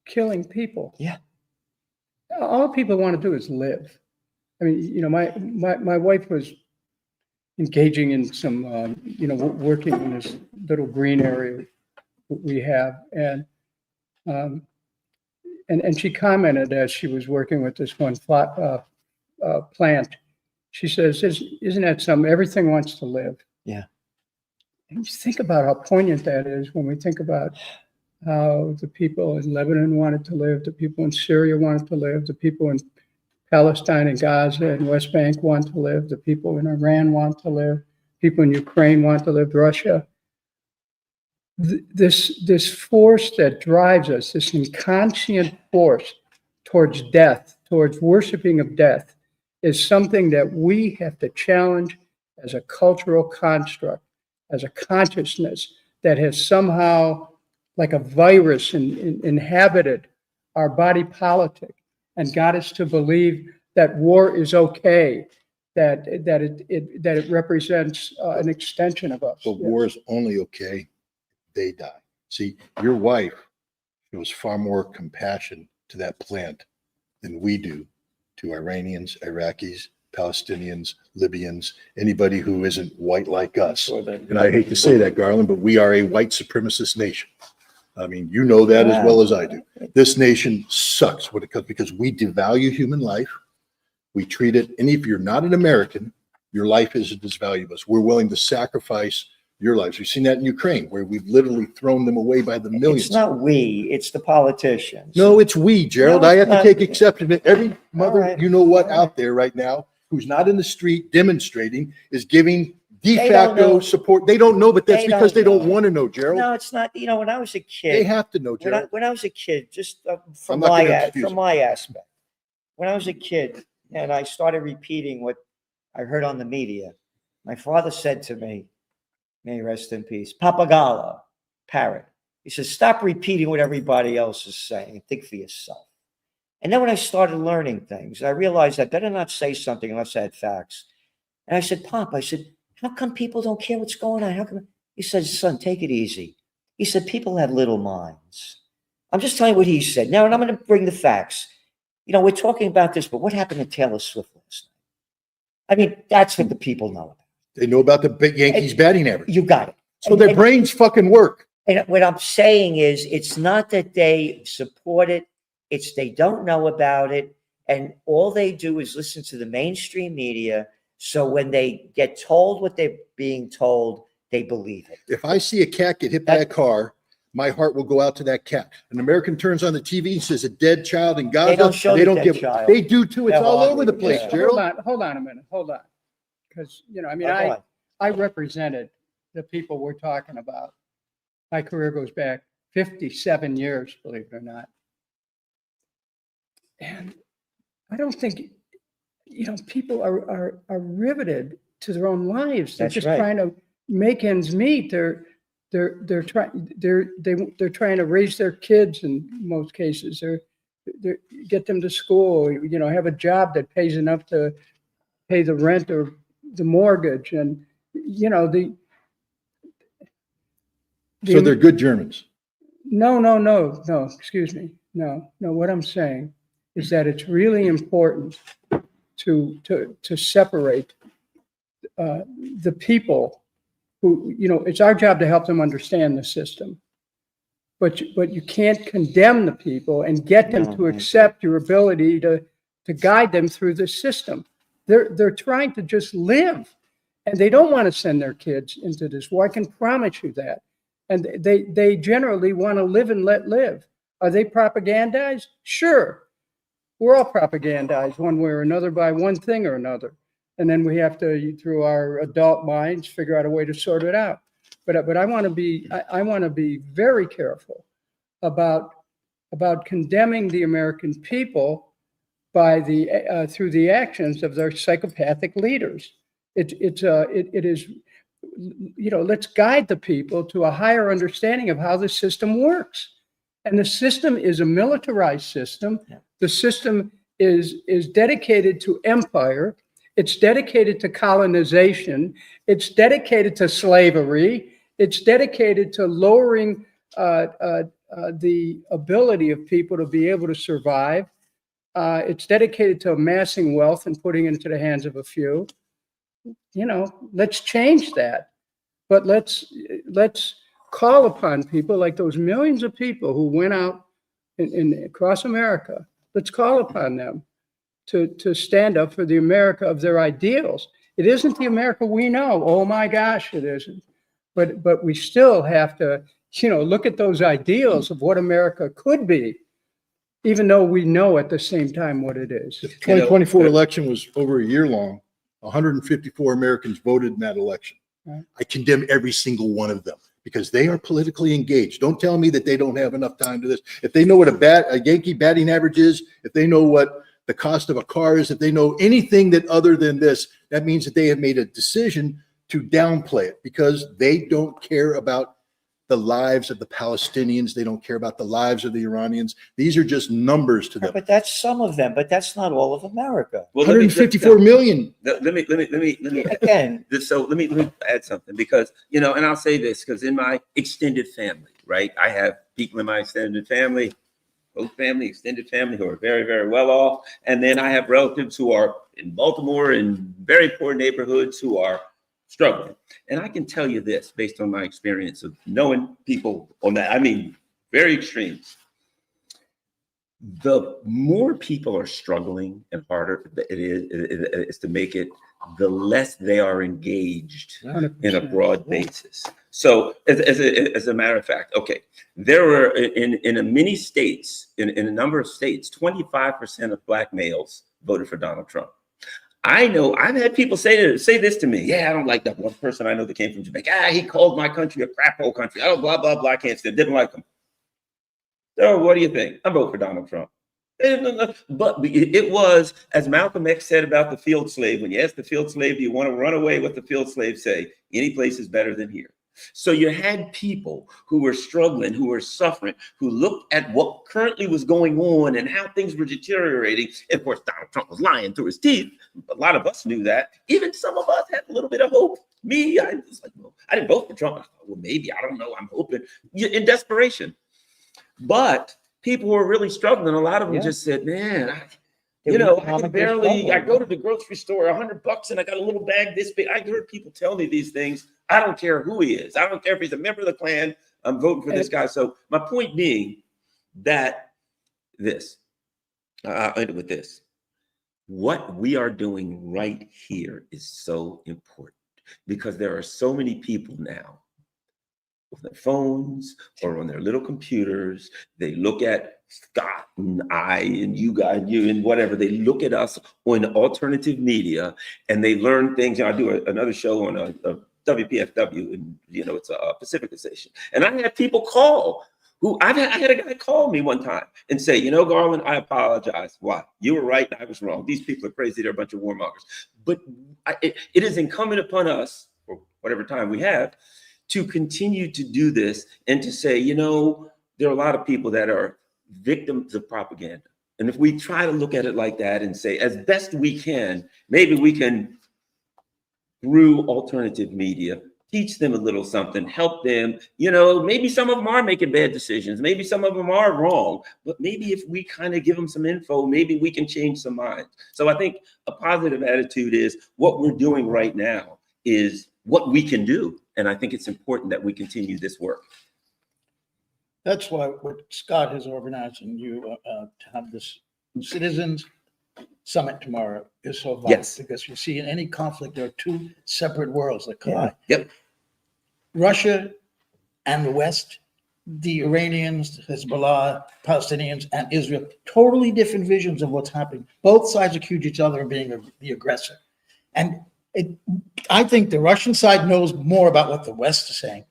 killing people. Yeah. All people want to do is live. I mean, you know, my wife was engaging in some, working in this little green area we have, and she commented as she was working with this one plant. She says, "Isn't that something? Everything wants to live." Yeah. And just think about how poignant that is when we think about how the people in Lebanon wanted to live, the people in Syria wanted to live, the people in Palestine and Gaza and West Bank want to live, the people in Iran want to live, people in Ukraine want to live, Russia. This force that drives us, this inconscient force towards death, towards worshiping of death, is something that we have to challenge as a cultural construct, as a consciousness that has somehow, like a virus, inhabited our body politic and got us to believe that war is okay, that it represents an extension of us. But war is only okay if they die. See, your wife shows far more compassion to that plant than we do to Iranians, Iraqis, Palestinians, Libyans, anybody who isn't white like us. And I hate to say that, Garland, but we are a white supremacist nation. I mean, you know that as well as I do. This nation sucks when it comes, because we devalue human life. We treat it, and if you're not an American, your life isn't as valuable. We're willing to sacrifice your lives. We've seen that in Ukraine, where we've literally thrown them away by the millions. It's not we, it's the politicians. No, it's we, Gerald. No, I it's have to not. take exception. Every mother, right. you know what, All right. out there right now, who's not in the street demonstrating, is giving de They don't facto know. support. They don't know, but that's They because they don't don't know. want to know, Gerald. No, it's not. You know, when I was a They kid, have to know, Gerald. when I was a kid, just from not gonna my excuse from it. my aspect, when I was a kid and I started repeating what I heard on the media, my father said to me, may he rest in peace, Papagalo, parrot. He says, stop repeating what everybody else is saying. Think for yourself. And then when I started learning things, I realized I better not say something unless I had facts. And I said, Pop, I said, how come people don't care what's going on? How come? He says, son, take it easy. He said, people have little minds. I'm just telling you what he said. Now, and I'm going to bring the facts. You know, we're talking about this, but what happened to Taylor Swift last night? I mean, that's what the people know. They know about the big Yankees batting average. You got it. So their brains fucking work. And what I'm saying is, it's not that they support it, it's they don't know about it, and all they do is listen to the mainstream media. So when they get told what they're being told, they believe it. If I see a cat get hit by a car, my heart will go out to that cat. An American turns on the TV and says a dead child in Gaza. They don't show the dead give. child. They do too. It's They're all hardly, over the place, yeah. Gerald. Hold on a minute, hold on. Because, I mean, Oh, go on. I represented the people we're talking about. My career goes back 57 years, believe it or not. And I don't think, people are riveted to their own lives. They're That's just right. trying to make ends meet. They're trying to raise their kids in most cases. They're get them to school, have a job that pays enough to pay the rent or the mortgage. And, So they're good Germans. No, excuse me. No, what I'm saying is that it's really important to separate the people who, it's our job to help them understand the system. But you can't condemn the people and get them to accept your ability to guide them through the system. They're trying to just live, and they don't want to send their kids into this war. I can promise you that. And they generally want to live and let live. Are they propagandized? Sure. We're all propagandized one way or another by one thing or another. And then we have to, through our adult minds, figure out a way to sort it out. But I want to be very careful about condemning the American people by through the actions of their psychopathic leaders. It is, let's guide the people to a higher understanding of how the system works. And the system is a militarized system. Yeah. The system is dedicated to empire. It's dedicated to colonization. It's dedicated to slavery. It's dedicated to lowering the ability of people to be able to survive. It's dedicated to amassing wealth and putting it into the hands of a few. Let's change that. But let's call upon people like those millions of people who went out across America. Let's call upon them to stand up for the America of their ideals. It isn't the America we know. Oh my gosh, it isn't. But we still have to, look at those ideals of what America could be, even though we know at the same time what it is. The 2024 election was over a year long. 154 Americans voted in that election. Right. I condemn every single one of them because they are politically engaged. Don't tell me that they don't have enough time to this. If they know what a Yankee batting average is, if they know what the cost of a car is, if they know anything that other than this, that means that they have made a decision to downplay it because they don't care about the lives of the Palestinians. They don't care about the lives of the Iranians. These are just numbers to them. But that's some of them, but that's not all of America. Well, 154 million. Let me Again, so let me add something because, and I'll say this because in my extended family, right, I have people in my extended family, both family, extended family who are very, very well off. And then I have relatives who are in Baltimore in very poor neighborhoods who are struggling. And I can tell you this based on my experience of knowing people on that, very extremes. The more people are struggling and harder it is to make it, the less they are engaged 100%. in a broad basis. So as a matter of fact, okay, there were in many states, in a number of states, 25% of Black males voted for Donald Trump. I know I've had people say this to me. Yeah, I don't like that one person I know that came from Jamaica. He called my country a crap hole country. I don't blah, blah, blah. I can't stand, didn't like him. So what do you think? I vote for Donald Trump. But it was, as Malcolm X said about the field slave, when you ask the field slave, do you want to run away? What the field slave say? Any place is better than here. So you had people who were struggling, who were suffering, who looked at what currently was going on and how things were deteriorating. And of course, Donald Trump was lying through his teeth. A lot of us knew that. Even some of us had a little bit of hope. Me, I was like, well, I didn't vote for Trump. I thought, well, maybe, I don't know. I'm hoping. In desperation. But people who were really struggling, a lot of them just said, man, I can barely, I go to the grocery store, $100 and I got a little bag this big. I heard people tell me these things. I don't care who he is. I don't care if he's a member of the Klan, I'm voting for this guy. So my point being that I'll end it with this. What we are doing right here is so important because there are so many people now with their phones or on their little computers. They look at Scott and I and you guys, you and whatever. They look at us on alternative media and they learn things. You know, I do another show on a WPFW, and it's a Pacifica station. And I had people call who I had a guy call me one time and say, Garland, I apologize. Why? You were right, I was wrong. These people are crazy. They're a bunch of warmongers. But it is incumbent upon us, for whatever time we have, to continue to do this and to say, there are a lot of people that are victims of propaganda. And if we try to look at it like that and say, as best we can, maybe we can, through alternative media, teach them a little something, help them. Maybe some of them are making bad decisions. Maybe some of them are wrong. But maybe if we kind of give them some info, maybe we can change some minds. So I think a positive attitude is what we're doing right now is what we can do. And I think it's important that we continue this work. That's why what Scott has organized and you to have this citizens summit tomorrow is so vital. Yes. Because you see in any conflict, there are two separate worlds that collide. Yep. Russia and the West, the Iranians, Hezbollah, Palestinians, and Israel, totally different visions of what's happening. Both sides accuse each other of being the aggressor. And I think the Russian side knows more about what the West is saying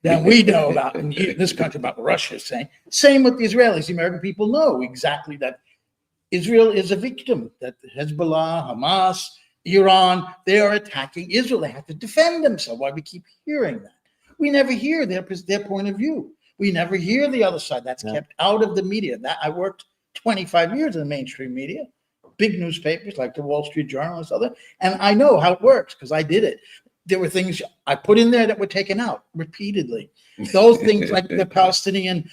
than we know about in this country about what Russia is saying. Same with the Israelis. The American people know exactly that Israel is a victim, that Hezbollah, Hamas, Iran, they are attacking Israel. They have to defend themselves. Why we keep hearing that? We never hear their point of view. We never hear the other side. That's kept out of the media. That I worked 25 years in the mainstream media, big newspapers like the Wall Street Journal and other, and I know how it works because I did it. There were things I put in there that were taken out repeatedly. Those things like the Palestinian,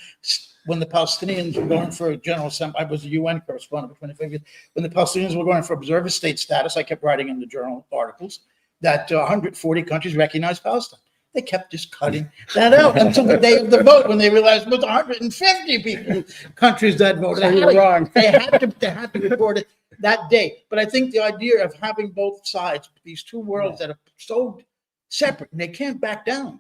when the Palestinians were going for a general assembly, I was a UN correspondent for 25 years. When the Palestinians were going for observer state status, I kept writing in the journal articles that 140 countries recognized Palestine. They kept just cutting that out until the day of the vote when they realized it was 150 countries that voted. So you were wrong. They had to report it that day. But I think the idea of having both sides, these two worlds that are so separate, and they can't back down.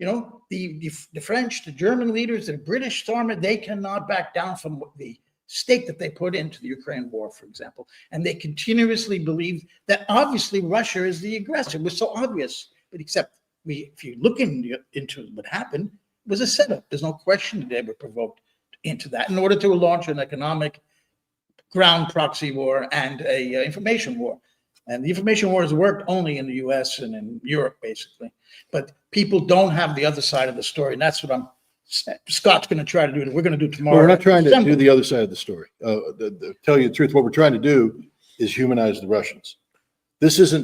The French, the German leaders, the British army, they cannot back down from the stake that they put into the Ukraine war, for example. And they continuously believe that obviously Russia is the aggressor. It was so obvious, but except if you look into what happened, it was a setup. There's no question that they were provoked into that in order to launch an economic ground proxy war and a information war. And the information wars worked only in the US and in Europe, basically. But people don't have the other side of the story. And that's what Scott's going to try to do. And we're going to do tomorrow. Well, we're not trying to do the other side of the story. Tell you the truth, what we're trying to do is humanize the Russians.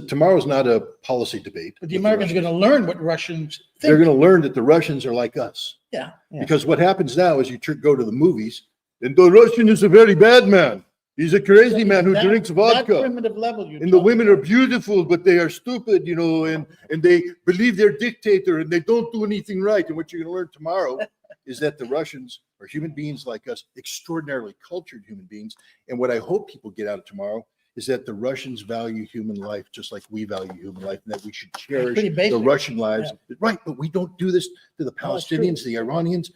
Tomorrow's not a policy debate. But the Americans are going to learn what Russians think. They're going to learn that the Russians are like us. Yeah. Because what happens now is you go to the movies, and the Russian is a very bad man. He's a crazy man who drinks vodka. That primitive level and the women are beautiful, but they are stupid, and they believe they're dictator and they don't do anything right. And what you're going to learn tomorrow is that the Russians are human beings like us, extraordinarily cultured human beings. And what I hope people get out of tomorrow is that the Russians value human life just like we value human life, and that we should cherish the Russian lives. Yeah. Right, but we don't do this to the Palestinians, the Iranians.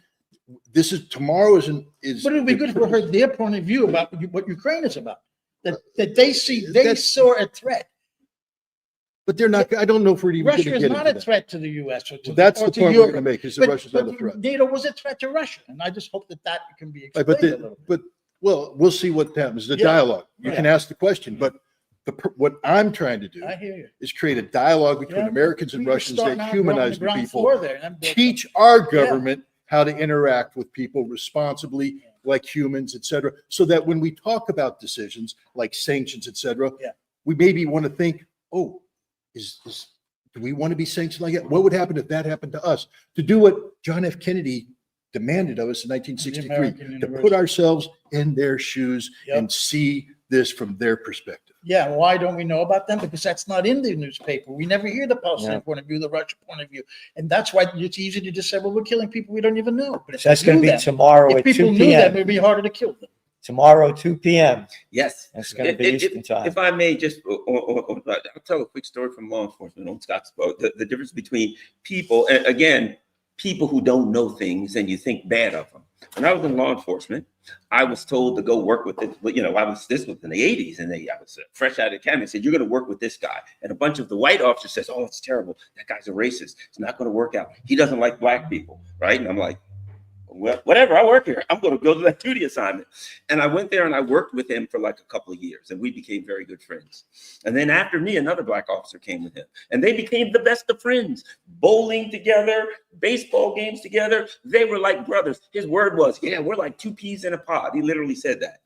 This is tomorrow is. But it would be good for her their point of view about what Ukraine is about. That they saw a threat. But they're not. I don't know if we're even. Russia is not a threat to the U.S. or to that's the point we're going to make. Is that Russia's not a threat? NATO was a threat to Russia, and I just hope that can be explained but well, we'll see what happens. The dialogue. You can ask the question, but what I'm trying to do is create a dialogue between Americans and Russians that humanize the people. Teach our government how to interact with people responsibly, like humans, etc. So that when we talk about decisions like sanctions, etc., we maybe want to think, do we want to be sanctioned like that? What would happen if that happened to us? To do what John F. Kennedy demanded of us in 1963 American to University. put ourselves in their shoes Yep. and see this from their perspective. Yeah, why don't we know about them? Because that's not in the newspaper. We never hear the Palestinian Yeah. point of view, the Russian point of view. And that's why it's easy to just say, well, we're killing people we don't even know. But if So that's we going knew to be them- tomorrow if at people 2 knew them, p.m. it'd be harder to kill them. Tomorrow, 2 p.m. Yes. That's going to be Eastern time. If I may just, I'll tell a quick story from law enforcement on Scott's boat. The difference between people, and again, people who don't know things and you think bad of them. When I was in law enforcement, I was told to go work with it. This was in the 80s, and I was fresh out of academy. Said, you're going to work with this guy. And a bunch of the white officers says, oh, it's terrible. That guy's a racist. It's not going to work out. He doesn't like black people, right? And I'm like, well, whatever, I work here. I'm going to go to that duty assignment. And I went there and I worked with him for like a couple of years, and we became very good friends. And then after me, another black officer came with him, and they became the best of friends, bowling together, baseball games together. They were like brothers. His word was, yeah, we're like two peas in a pod. He literally said that.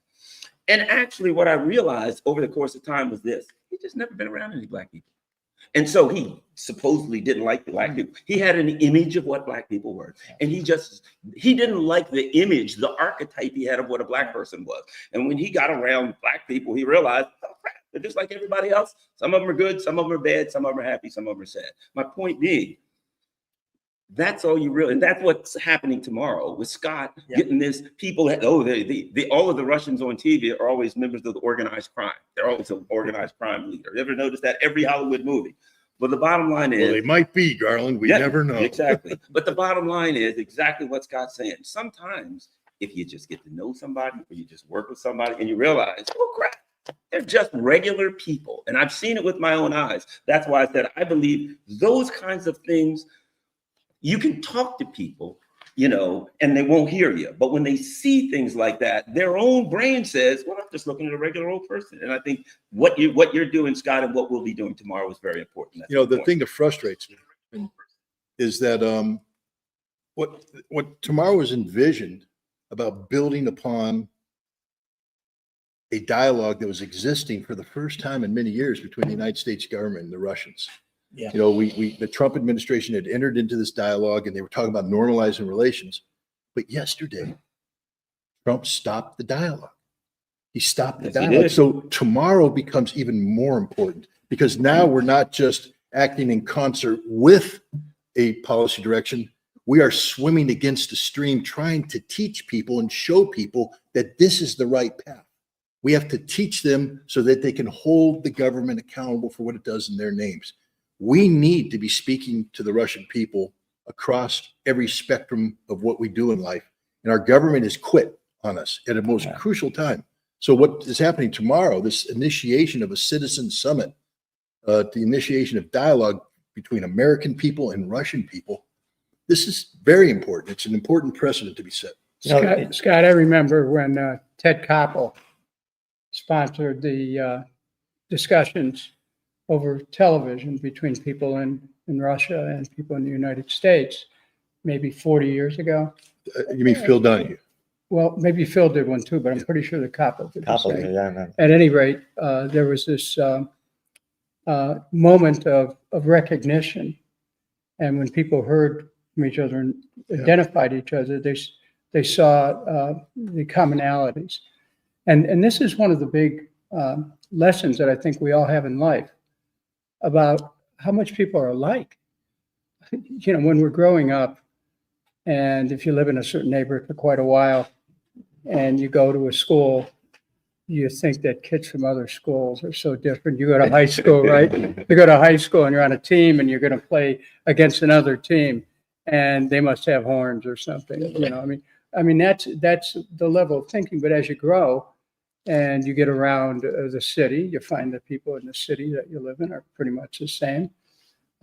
And actually what I realized over the course of time was this: he just never been around any black people. And so he supposedly didn't like the black people. He had an image of what black people were. And he didn't like the image, the archetype he had of what a black person was. And when he got around black people, he realized, oh crap, they're just like everybody else. Some of them are good, some of them are bad, some of them are happy, some of them are sad. My point being, that's all you really, and that's what's happening tomorrow with Scott getting this people. All of the Russians on TV are always members of the organized crime. They're always an organized crime leader. You ever notice that? Every Hollywood movie. But the bottom line is, Well, they might be, Garland. We never know. Exactly. But the bottom line is exactly what Scott's saying. Sometimes if you just get to know somebody, or you just work with somebody and you realize, oh crap, they're just regular people. And I've seen it with my own eyes. That's why I said I believe those kinds of things. You can talk to people, and they won't hear you. But when they see things like that, their own brain says, well, I'm just looking at a regular old person. And I think what you're doing, Scott, and what we'll be doing tomorrow is very important. That's The thing that frustrates me is that what tomorrow is envisioned about building upon a dialogue that was existing for the first time in many years between the United States government and the Russians. Yeah. The Trump administration had entered into this dialogue, and they were talking about normalizing relations. But yesterday, Trump stopped the dialogue. He stopped the Yes, he dialogue. did. So tomorrow becomes even more important, because now we're not just acting in concert with a policy direction. We are swimming against the stream, trying to teach people and show people that this is the right path. We have to teach them so that they can hold the government accountable for what it does in their names. We need to be speaking to the Russian people across every spectrum of what we do in life. And our government has quit on us at a most crucial time. So what is happening tomorrow, this initiation of a citizen summit, the initiation of dialogue between American people and Russian people, this is very important. It's an important precedent to be set. Scott, I remember when Ted Koppel sponsored the discussions over television between people in Russia and people in the United States, maybe 40 years ago. You mean Phil Donahue? Well, maybe Phil did one too, but I'm pretty sure that Koppel did the same. Yeah, I remember. At any rate, there was this moment of recognition. And when people heard from each other and identified each other, they saw the commonalities. And this is one of the big lessons that I think we all have in life about how much people are alike. When we're growing up, and if you live in a certain neighborhood for quite a while and you go to a school, you think that kids from other schools are so different. You go to high school, right? You go to high school and you're on a team and you're going to play against another team and they must have horns or something. I mean, that's the level of thinking. But as you grow and you get around the city, you find that people in the city that you live in are pretty much the same.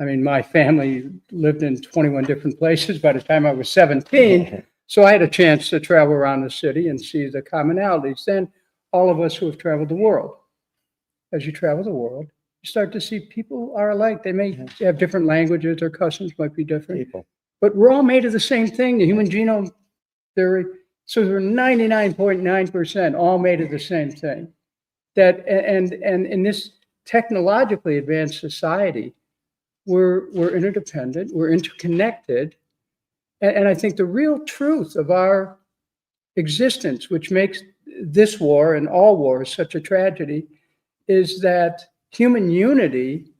I mean, my family lived in 21 different places by the time I was 17. So I had a chance to travel around the city and see the commonalities. Then all of us who have traveled the world, as you travel the world, you start to see people are alike. They may have different languages, their customs might be different, but we're all made of the same thing, the human genome theory. So we're 99.9% all made of the same thing. And in this technologically advanced society, we're interdependent, we're interconnected, And I think the real truth of our existence, which makes this war and all wars such a tragedy, is that human unity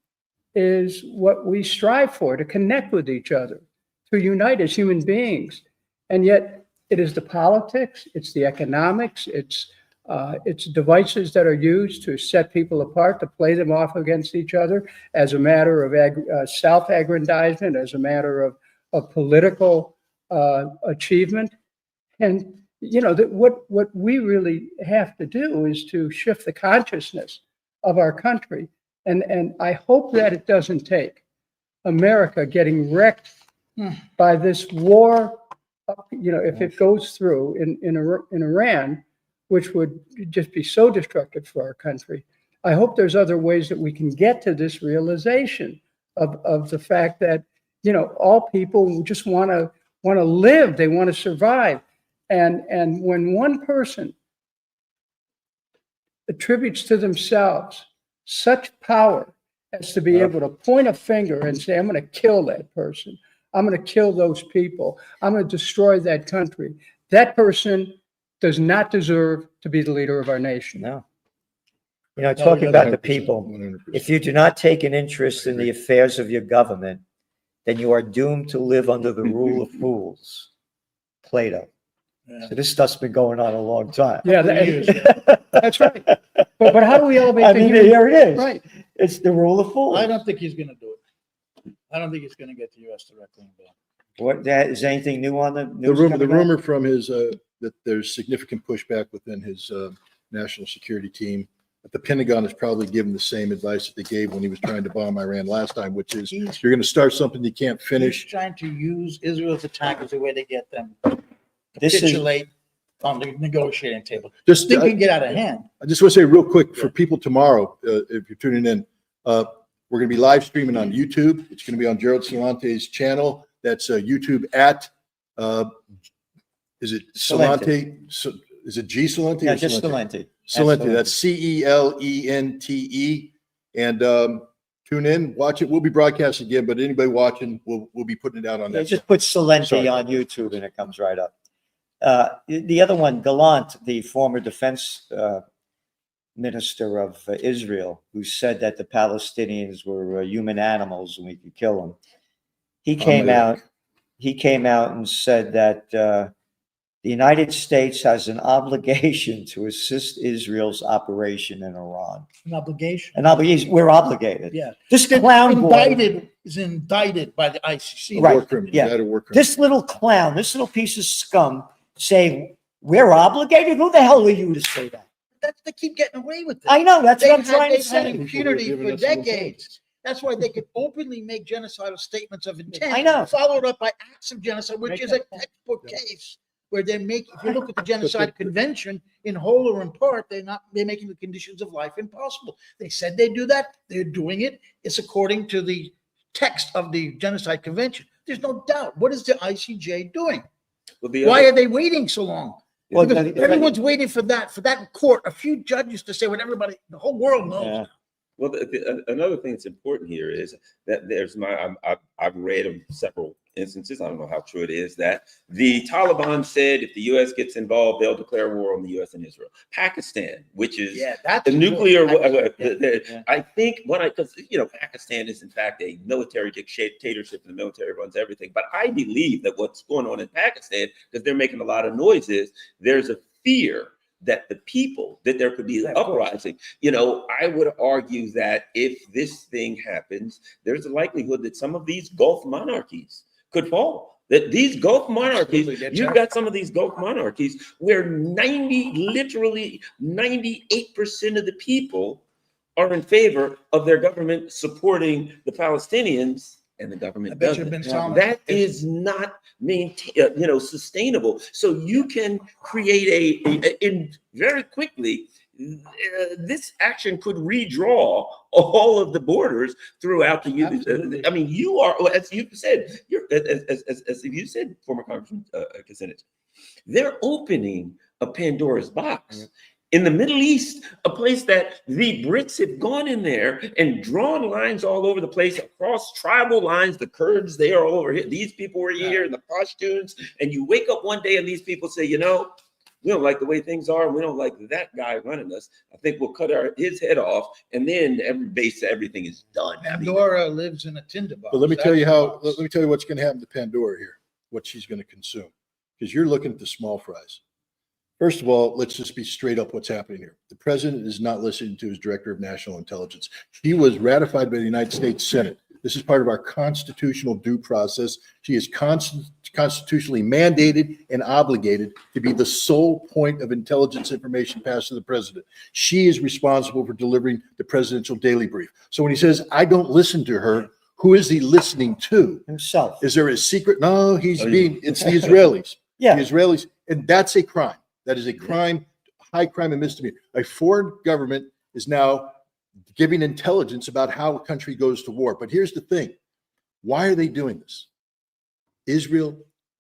is what we strive for, to connect with each other, to unite as human beings. And yet it is the politics, it's the economics, it's devices that are used to set people apart, to play them off against each other as a matter of self-aggrandizement, as a matter of political achievement. And, you know, that what we really have to do is to shift the consciousness of our country. And I hope that it doesn't take America getting wrecked by this war, you know, if it goes through in Iran, which would just be so destructive for our country. I hope there's other ways that we can get to this realization of the fact that, you know, all people just want to live, they want to survive. And when one person attributes to themselves such power as to be able to point a finger and say, I'm going to kill that person, I'm going to kill those people, I'm going to destroy that country, that person does not deserve to be the leader of our nation. No. You know, talking about the people, 100%. if you do not take an interest in the affairs of your government, then you are doomed to live under the rule of fools. Plato. Yeah. So this stuff's been going on a long time. Yeah, that's right. But how do we elevate I the mean, human? here it is. Right. It's the rule of fools. I don't think he's going to do it. I don't think he's going to get the U.S. directly involved. What, is anything new on the The news rumor, the coming out? rumor from his, that there's significant pushback within his national security team. But the Pentagon has probably given the same advice that they gave when he was trying to bomb Iran last time, which is He's you're going to start something you can't finish. trying to use Israel's attack as a way to get them to This is- capitulate on the negotiating table. Just, Thing can get out of hand. I just want to say real quick for people tomorrow, if you're tuning in, we're going to be live streaming on YouTube. It's going to be on Gerald Salante's channel. That's YouTube at, is it Salante? Is it G Salante? Yeah, or just Salente? Salente. Salente, that's Celente. And tune in, watch it. We'll be broadcasting again, but anybody watching, we'll be putting it out on Yeah, that. just put Salente Sorry. on YouTube and it comes right up. The other one, Garland, the former defense minister of Israel, who said that the Palestinians were human animals and we could kill them. He came out and said that the United States has an obligation to assist Israel's operation in Iran. An obligation. An obligation, we're obligated. Yeah. This clown boy, Is indicted by the ICC. Right. War criminal, yeah. that a war criminal. this little clown, this little piece of scum saying we're obligated? Who the hell are you to say that? They keep getting away with it. I know, that's what I'm trying to They've had say. impunity Giving for us a little decades. That's why they could openly make genocidal statements of intent. I know. Followed up by acts of genocide, which is a textbook case where they make, if you look at the Genocide Convention, in whole or in part, they're making the conditions of life impossible. They said they'd do that. They're doing it. It's according to the text of the Genocide Convention. There's no doubt. What is the ICJ doing? Why are they waiting so long? Well, Because everyone's waiting for that court, a few judges to say what everybody, the whole world knows. Yeah. Well, another thing that's important here is that I've read of several instances, I don't know how true it is, that the Taliban said if the U.S. gets involved, they'll declare war on the U.S. and Israel. Pakistan, which is That's the nuclear, Yeah. I think because Pakistan is in fact a military dictatorship and the military runs everything. But I believe that what's going on in Pakistan, because they're making a lot of noises, there's a fear that the people, that there could be an uprising. I would argue that if this thing happens, there's a likelihood that some of these Gulf monarchies could fall. That these Gulf monarchies, you've got some of these Gulf monarchies where literally 98% of the people are in favor of their government supporting the Palestinians, and the government doesn't. That is not sustainable. So you can create in very quickly. This action could redraw all of the borders throughout the union. I mean, you are, as you said, as you said, former Congressman Kucinich, they're opening a Pandora's box. in the Middle East, a place that the Brits have gone in there and drawn lines all over the place across tribal lines. The Kurds, they are all over here. These people were here, and the Pashtuns. And you wake up one day and these people say, you know, we don't like the way things are. We don't like that guy running us. I think we'll cut his head off, and then everything is done. Pandora lives in a tinderbox. But let me tell you That's let me tell you what's going to happen to Pandora here, what she's going to consume, because you're looking at the small fries. First of all, let's just be straight up what's happening here. The president is not listening to his director of national intelligence. He was ratified by the United States Senate. This is part of our constitutional due process. She is constitutionally mandated and obligated to be the sole point of intelligence information passed to the president. She is responsible for delivering the presidential daily brief. So when he says, I don't listen to her, who is he listening to? Himself. Is there a secret? No, it's the Israelis. Yeah. The Israelis, and that's a crime. That is a crime, high crime and misdemeanor. A foreign government is now giving intelligence about how a country goes to war. But here's the thing. Why are they doing this? Israel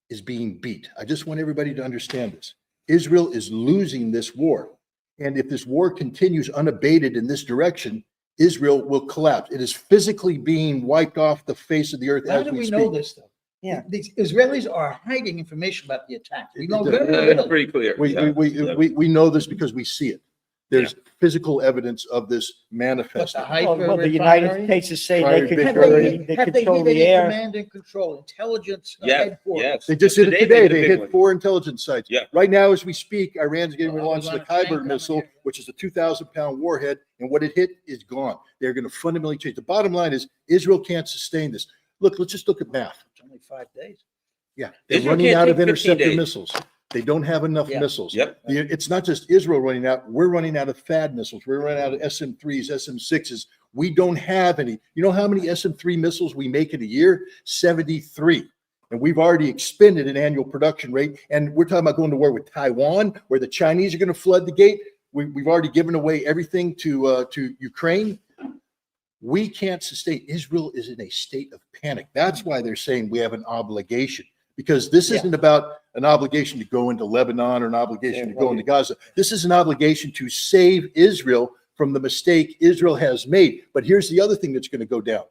is being beat. I just want everybody to understand this. Israel is losing this war. And if this war continues unabated in this direction, Israel will collapse. It is physically being wiped off the face of the earth How as do we we speak. know this, though? Yeah. The Israelis are hiding information about the attack. We know very That's little. pretty clear. We know this because we see it. There's physical evidence of this But manifesting. the Haifa Well, the United refinery? States is saying Prior they to Have control, they, they have they control hit the any air. command and control, intelligence Yeah, headquarters? yes. They just did it today. made the They big hit one. 4 intelligence sites. Yeah. Right now, as we speak, Iran's getting ready to Oh, launch the there's not a train Kyber coming missile, here. which is a 2,000-pound warhead. And what it hit is gone. They're going to fundamentally change. The bottom line is Israel can't sustain this. Look, let's just look at math. It's only 5 days. Yeah. They're Israel running can't out of take 15 interceptor days. missiles. They don't have enough Yeah. missiles. Yep. It's not just Israel running out. We're running out of THAAD missiles. We're running out of SM-3s, SM-6s. We don't have any. You know how many SM-3 missiles we make in a year? 73. And we've already expended an annual production rate. And we're talking about going to war with Taiwan, where the Chinese are going to flood the gate. We've already given away everything to Ukraine. We can't sustain. Israel is in a state of panic. That's why they're saying we have an obligation, because this isn't about an obligation to go into Lebanon or an obligation to go into Gaza. This is an obligation to save Israel from the mistake Israel has made. But here's the other thing that's going to go down.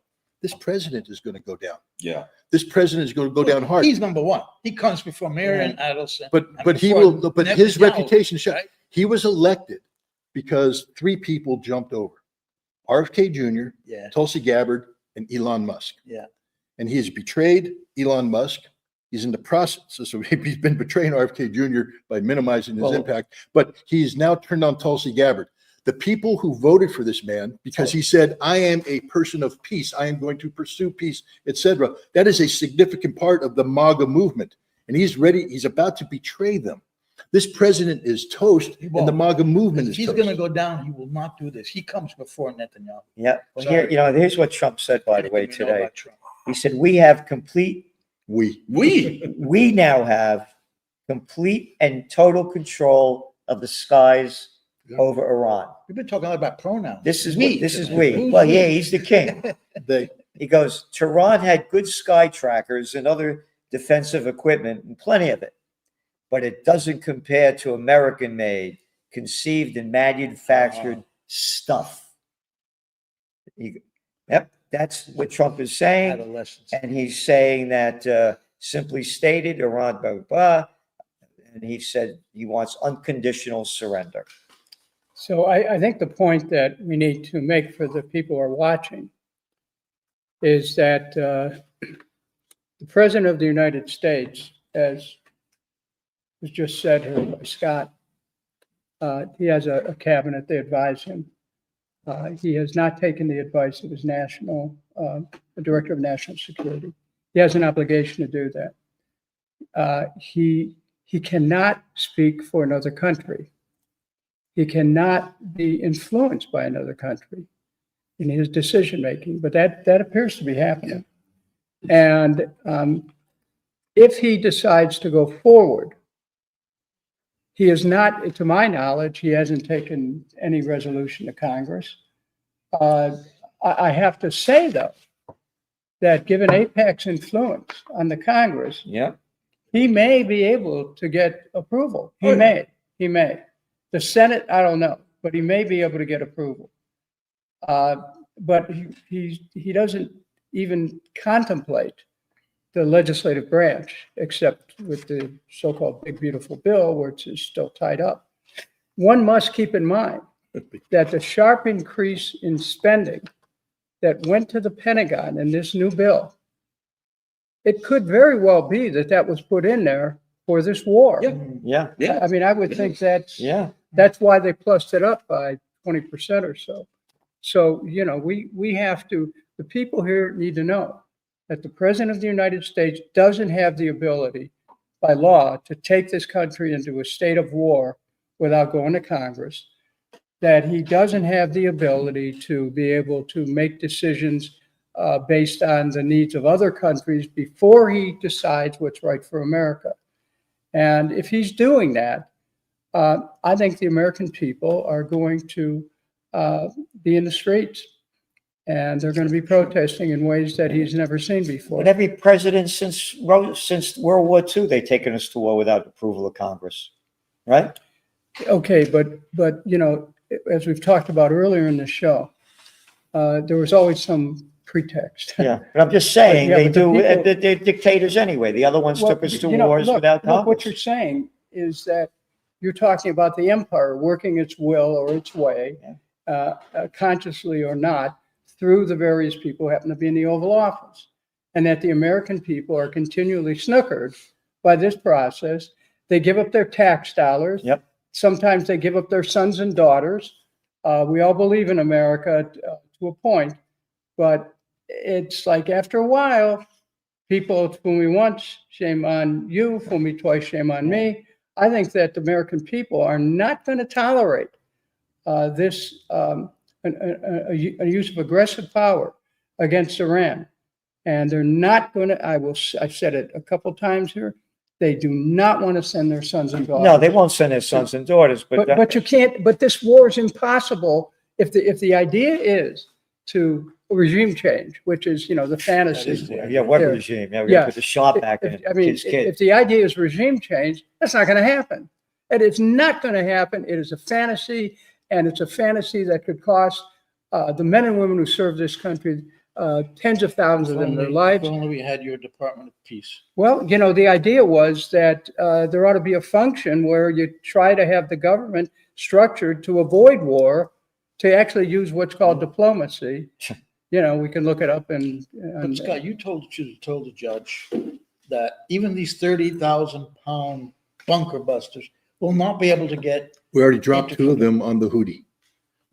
This president is going to go down. Yeah. This president is going to go down hard. He's number one. He comes before Marion Adelson. But and he before will. But his Netanyahu, reputation is shot. right? He was elected because 3 people jumped over: RFK Jr., Yeah, Tulsi Gabbard, and Elon Musk. yeah. And he has betrayed Elon Musk. He's in the process. So he's been betraying RFK Jr. by minimizing his Well- impact. But he's now turned on Tulsi Gabbard. The people who voted for this man, because he said, I am a person of peace, I am going to pursue peace, etc. That is a significant part of the MAGA movement. And he's ready, he's about to betray them. This president is toast, He and won't. the MAGA movement If is he's toast. going to go down, he will not do this. He comes before Netanyahu. Yeah. Well, Sorry. here, here's what Trump said, by the way, Anything we know today. about Trump. He said, we have We now have complete and total control of the skies over Iran. We've been talking a lot about pronouns. This is we. this is Who's we. Well, we? yeah, he's the king. They, He goes, Tehran had good sky trackers and other defensive equipment, and plenty of it, but it doesn't compare to American-made, conceived and manufactured stuff. Yep, that's what Trump is saying. Adolescence. And he's saying that simply stated, Iran, blah, blah, blah. And he said he wants unconditional surrender. So I think the point that we need to make for the people who are watching is that the President of the United States, as was just said here by Scott, he has a cabinet, they advise him. He has not taken the advice of his the Director of National Security. He has an obligation to do that. He cannot speak for another country. He cannot be influenced by another country in his decision-making, but that appears to be happening. And if he decides to go forward, he is not, to my knowledge, he hasn't taken any resolution to Congress. I have to say, though, that given AIPAC's influence on the Congress, Yeah. he may be able to get approval. He may. The Senate, I don't know, but he may be able to get approval. But he doesn't even contemplate the legislative branch, except with the so-called big beautiful bill, which is still tied up. One must keep in mind that the sharp increase in spending that went to the Pentagon in this new bill, it could very well be that that was put in there for this war. Yeah, Yeah. I mean, I would think that's yeah. that's why they plussed it up by 20% or so. So, you know, we have to, the people here need to know that the President of the United States doesn't have the ability by law to take this country into a state of war without going to Congress, that he doesn't have the ability to be able to make decisions based on the needs of other countries before he decides what's right for America. And if he's doing that, I think the American people are going to be in the streets, and they're going to be protesting in ways that he's never seen before. But every president since World War II, they've taken us to war without approval of Congress, right? Okay, but you know, as we've talked about earlier in the show, there was always some pretext. Yeah, but I'm just saying, Yeah, they but the do, people- they're dictators anyway. The other ones Well, took us to you know, wars look, without look, what you're Congress. saying is that you're talking about the empire working its will or its way, consciously or not, through the various people who happen to be in the Oval Office, and that the American people are continually snookered by this process. They give up their tax dollars. Yep. Sometimes they give up their sons and daughters. We all believe in America to a point, but it's like after a while, people fool me once, shame on you, fool me twice, shame on me. I think that the American people are not going to tolerate this a use of aggressive power against Iran, and they're not going to. I've said it a couple times here. They do not want to send their sons and daughters. No, they won't send their sons and daughters, But you can't. But this war is impossible if the idea is to regime change, which is, you know, the fantasy. yeah, what There. regime? Yeah, we're Yeah. gonna put the shot back in I mean, his kid. if the idea is regime change, that's not going to happen. And it's not going to happen. It is a fantasy, and it's a fantasy that could cost the men and women who serve this country tens of thousands of them their lives. If only we had your Department of Peace. Well, you know, the idea was that there ought to be a function where you try to have the government structured to avoid war, to actually use what's called diplomacy. You know, we can look it up and But Scott, you should have told the judge that even these 30,000-pound bunker busters will not be able to get. We already dropped two of them on the Houthi.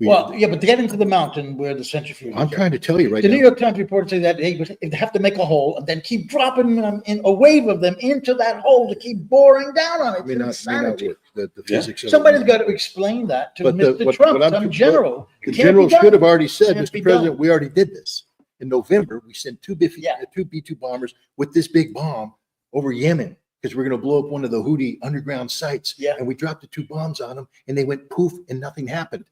Well, yeah, but to get into the mountain where the centrifuge. I'm trying to tell you right The New now. York Times reported say that they have to make a hole and then keep dropping them in a wave of them into that hole to keep boring down on it. May not work, the physics of it. Somebody's got to explain that to But Mr. what Trump, I'm- some general. The It can't be general done. should have already said, Can't be Mr. President, done. we already did this. In November, we sent two Yeah. B-2 bombers with this big bomb over Yemen because we're going to blow up one of the Houthi underground sites. Yeah. And we dropped the two bombs on them and they went poof and nothing happened.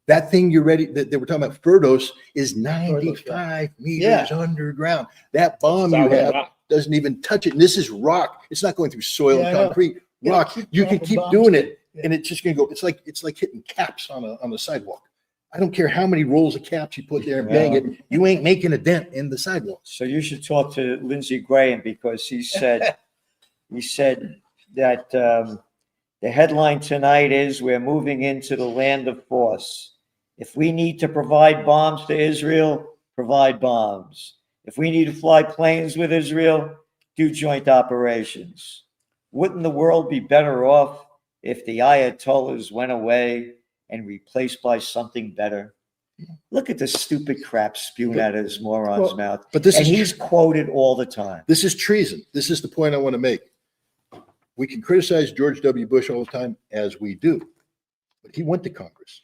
That thing you're ready, that they were talking about, Ferdos, is 95 meters underground. That bomb you have doesn't even touch it. And this is rock. It's not going through soil Yeah, I and know. concrete. Yeah, Rock. keep You can dropping keep bombs. doing it Yeah. and it's just going to go. It's like hitting caps on the sidewalk. I don't care how many rolls of caps you put there and bang it. You ain't making a dent in the sidewalk. So you should talk to Lindsey Graham, because he said that the headline tonight is, "We're moving into the land of force. If we need to provide bombs to Israel, provide bombs. If we need to fly planes with Israel, do joint operations." Wouldn't the world be better off if the Ayatollahs went away and replaced by something better? Look at the stupid crap spewing out of this moron's Well, mouth. But this And is he's quoted all the time. This is treason. This is the point I want to make. We can criticize George W. Bush all the time, as we do, but he went to Congress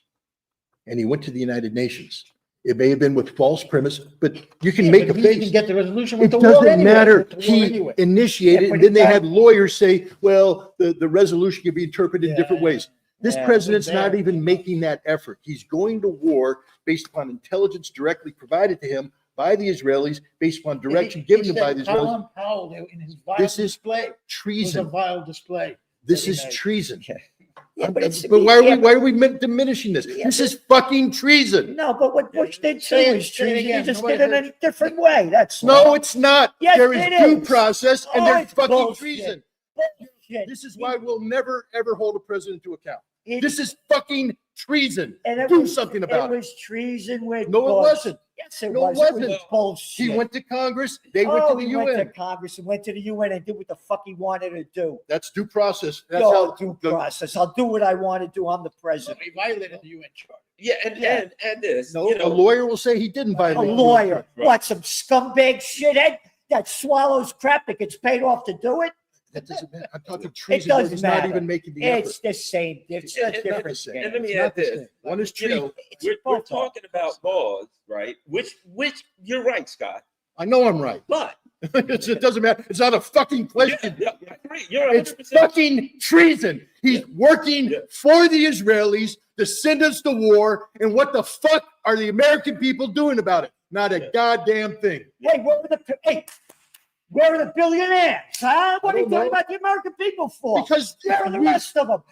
and he went to the United Nations. It may have been with false premise, but you can Yeah, make a but he didn't face. get the resolution It with the war doesn't anyway. matter. With the war He anyway. initiated, Yeah, but and then he they got- had lawyers say, well, the resolution can be interpreted in different Yeah. ways. This Yeah. president's There. not even making that effort. He's going to war based upon intelligence directly provided to him by the Israelis, based upon direction given to him by the Israelis. Colin Powell in his vile This is display was a treason. vile display. This that he is made. treason. Yeah, but it's. But why are we diminishing this? Yeah, This is fucking treason. No, but what Bush did too Say it- is say it treason. He again. just Nobody did it in heard a different way. That's No, all. it's not. Yes, There is it due is. process and Oh, there's it's fucking bullshit. treason. Bullshit. This is why we'll never, ever hold a president to account. It- This is fucking treason. and it Do was- something about It it. was treason with No, it Bush. wasn't. Yes, it No, it was. It was wasn't. bullshit. He went to Congress, they went Oh, to the he went to UN. Congress and went to the UN and did what the fuck he wanted to do. That's due process. That's Yo, how due the- process. I'll do what I want to do. I'm the president. He violated the UN charter. Yeah, Yeah. and this, No, you a know, lawyer will say he didn't A violate. the lawyer. Right. What, some scumbag shithead that swallows crap that gets paid off to do it? That doesn't matter. I'm talking treason. doesn't He's not matter. even making the effort. It's the same. It's a And- and- different the same. game. and let me It's add not the this. same. One is you know, treason. It's we're both talking about laws, right? Which you're right, Scott. I know I'm right. But It doesn't matter. It's not a fucking question. yeah, I agree. You're It's 100%. fucking treason. He's working Yeah. for the Israelis to send us to war. And what the fuck are the American people doing about it? Not a Yeah. goddamn thing. Where are the billionaires? Huh? What are you I don't talking know. about the American people for? Because Where are the we- rest of them?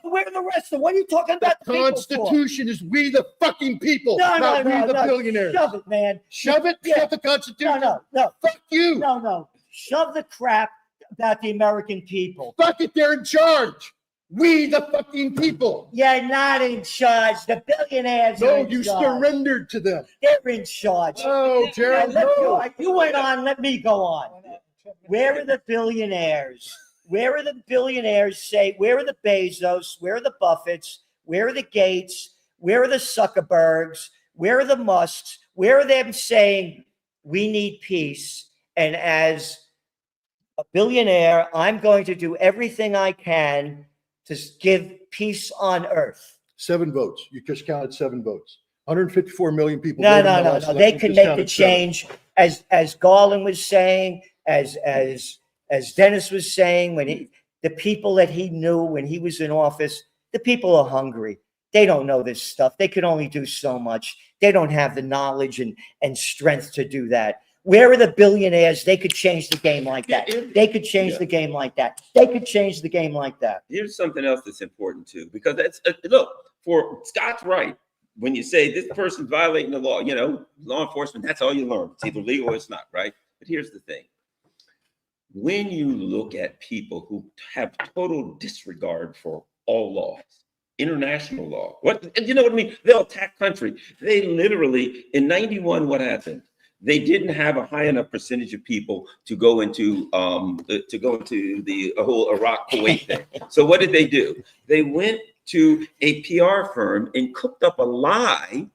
No, where are the rest of them? What are you talking the about the people for? Constitution is we the fucking people, No, not no, we no, the no. billionaires. Shove it, man. Shove it. Yeah. Shove the Constitution. No. Fuck you. No. Shove the crap about the American people. Fuck it. They're in charge. We the fucking people. You're not in charge. The billionaires are No, in you charge. surrendered to them. They're in charge. Oh, Now, Gerald, no. you went on. Let me go on. Where are the billionaires? Where are the billionaires say, where are the Bezos? Where are the Buffetts? Where are the Gates? Where are the Zuckerbergs? Where are the Musks? Where are them saying we need peace? And as a billionaire, I'm going to do everything I can to give peace on earth. 7 votes. You just counted 7 votes. 154 million people. No. voted in the last They election. You can just make the counted 7. change, as Garland was saying, as Dennis was saying, the people that he knew when he was in office, the people are hungry. They don't know this stuff. They can only do so much. They don't have the knowledge and strength to do that. Where are the billionaires? They could change the game like that. They could change the game like that. They could change the game like that. Here's something else that's important too, because that's look, for Scott's right. When you say this person's violating the law, law enforcement, that's all you learn. It's either legal or it's not, right? But here's the thing. When you look at people who have total disregard for all laws, international law, you know what I mean? They'll attack country. They literally, in 91, what happened? They didn't have a high enough percentage of people to go into the whole Iraq Kuwait thing. So what did they do? They went to a PR firm and cooked up a lie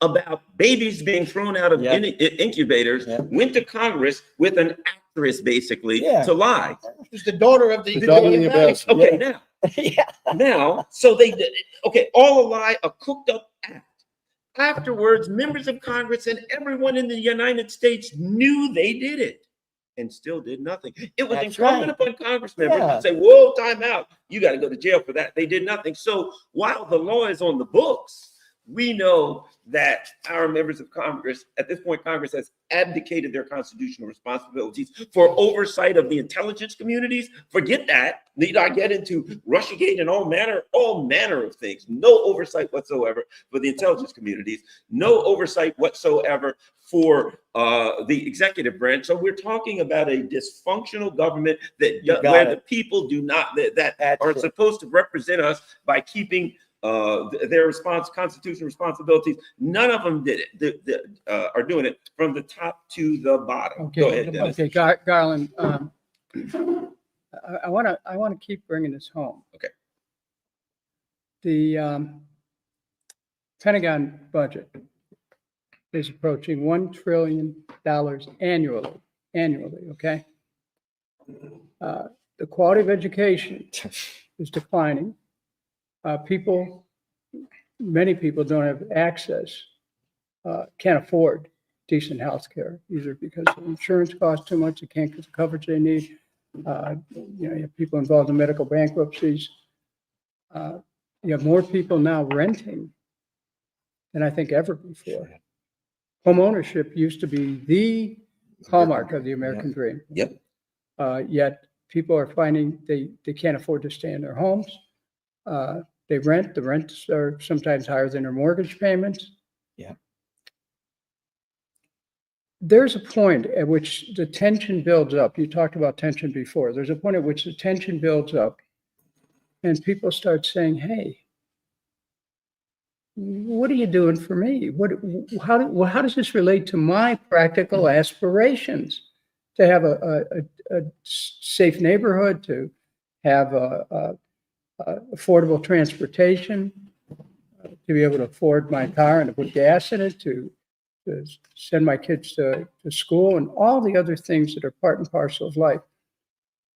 about babies being thrown out of Yeah. incubators. Yeah. Went to Congress with an actress basically Yeah. to lie. She's the daughter of the. The daughter of the ambassador. Okay, now. Yeah. Now, so they did it. Okay, all a lie, a cooked up act. Afterwards, members of Congress and everyone in the United States knew they did it and still did nothing. It was That's incumbent right. upon Congress members Yeah. to say, whoa, time out. You got to go to jail for that. They did nothing. So while the law is on the books, we know that our members of Congress, at this point, Congress has abdicated their constitutional responsibilities for oversight of the intelligence communities. Forget that. Need I get into Russiagate and all manner of things. No oversight whatsoever for the intelligence communities. No oversight whatsoever for the executive branch. So we're talking about a dysfunctional government You got where it. the people do not that That's are it. supposed to represent us by keeping their constitutional responsibilities. None of them did it. Are doing it from the top to the bottom. Go ahead, Dennis. Okay, Garland, I want to keep bringing this home. Okay. The Pentagon budget is approaching $1 trillion annually, okay? The quality of education is declining. Many people don't have access, can't afford decent health care, either because the insurance costs too much, they can't get the coverage they need. You have people involved in medical bankruptcies. You have more people now renting than I think ever before. Home ownership used to be the hallmark of the American dream. Yep. Yet People are finding they can't afford to stay in their homes. They rent. The rents are sometimes higher than their mortgage payments. Yeah. There's a point at which the tension builds up. You talked about tension before. There's a point at which the tension builds up and people start saying, hey, what are you doing for me? How does this relate to my practical aspirations? To have a safe neighborhood, to have affordable transportation, to be able to afford my car and to put gas in it, to send my kids to school, and all the other things that are part and parcel of life.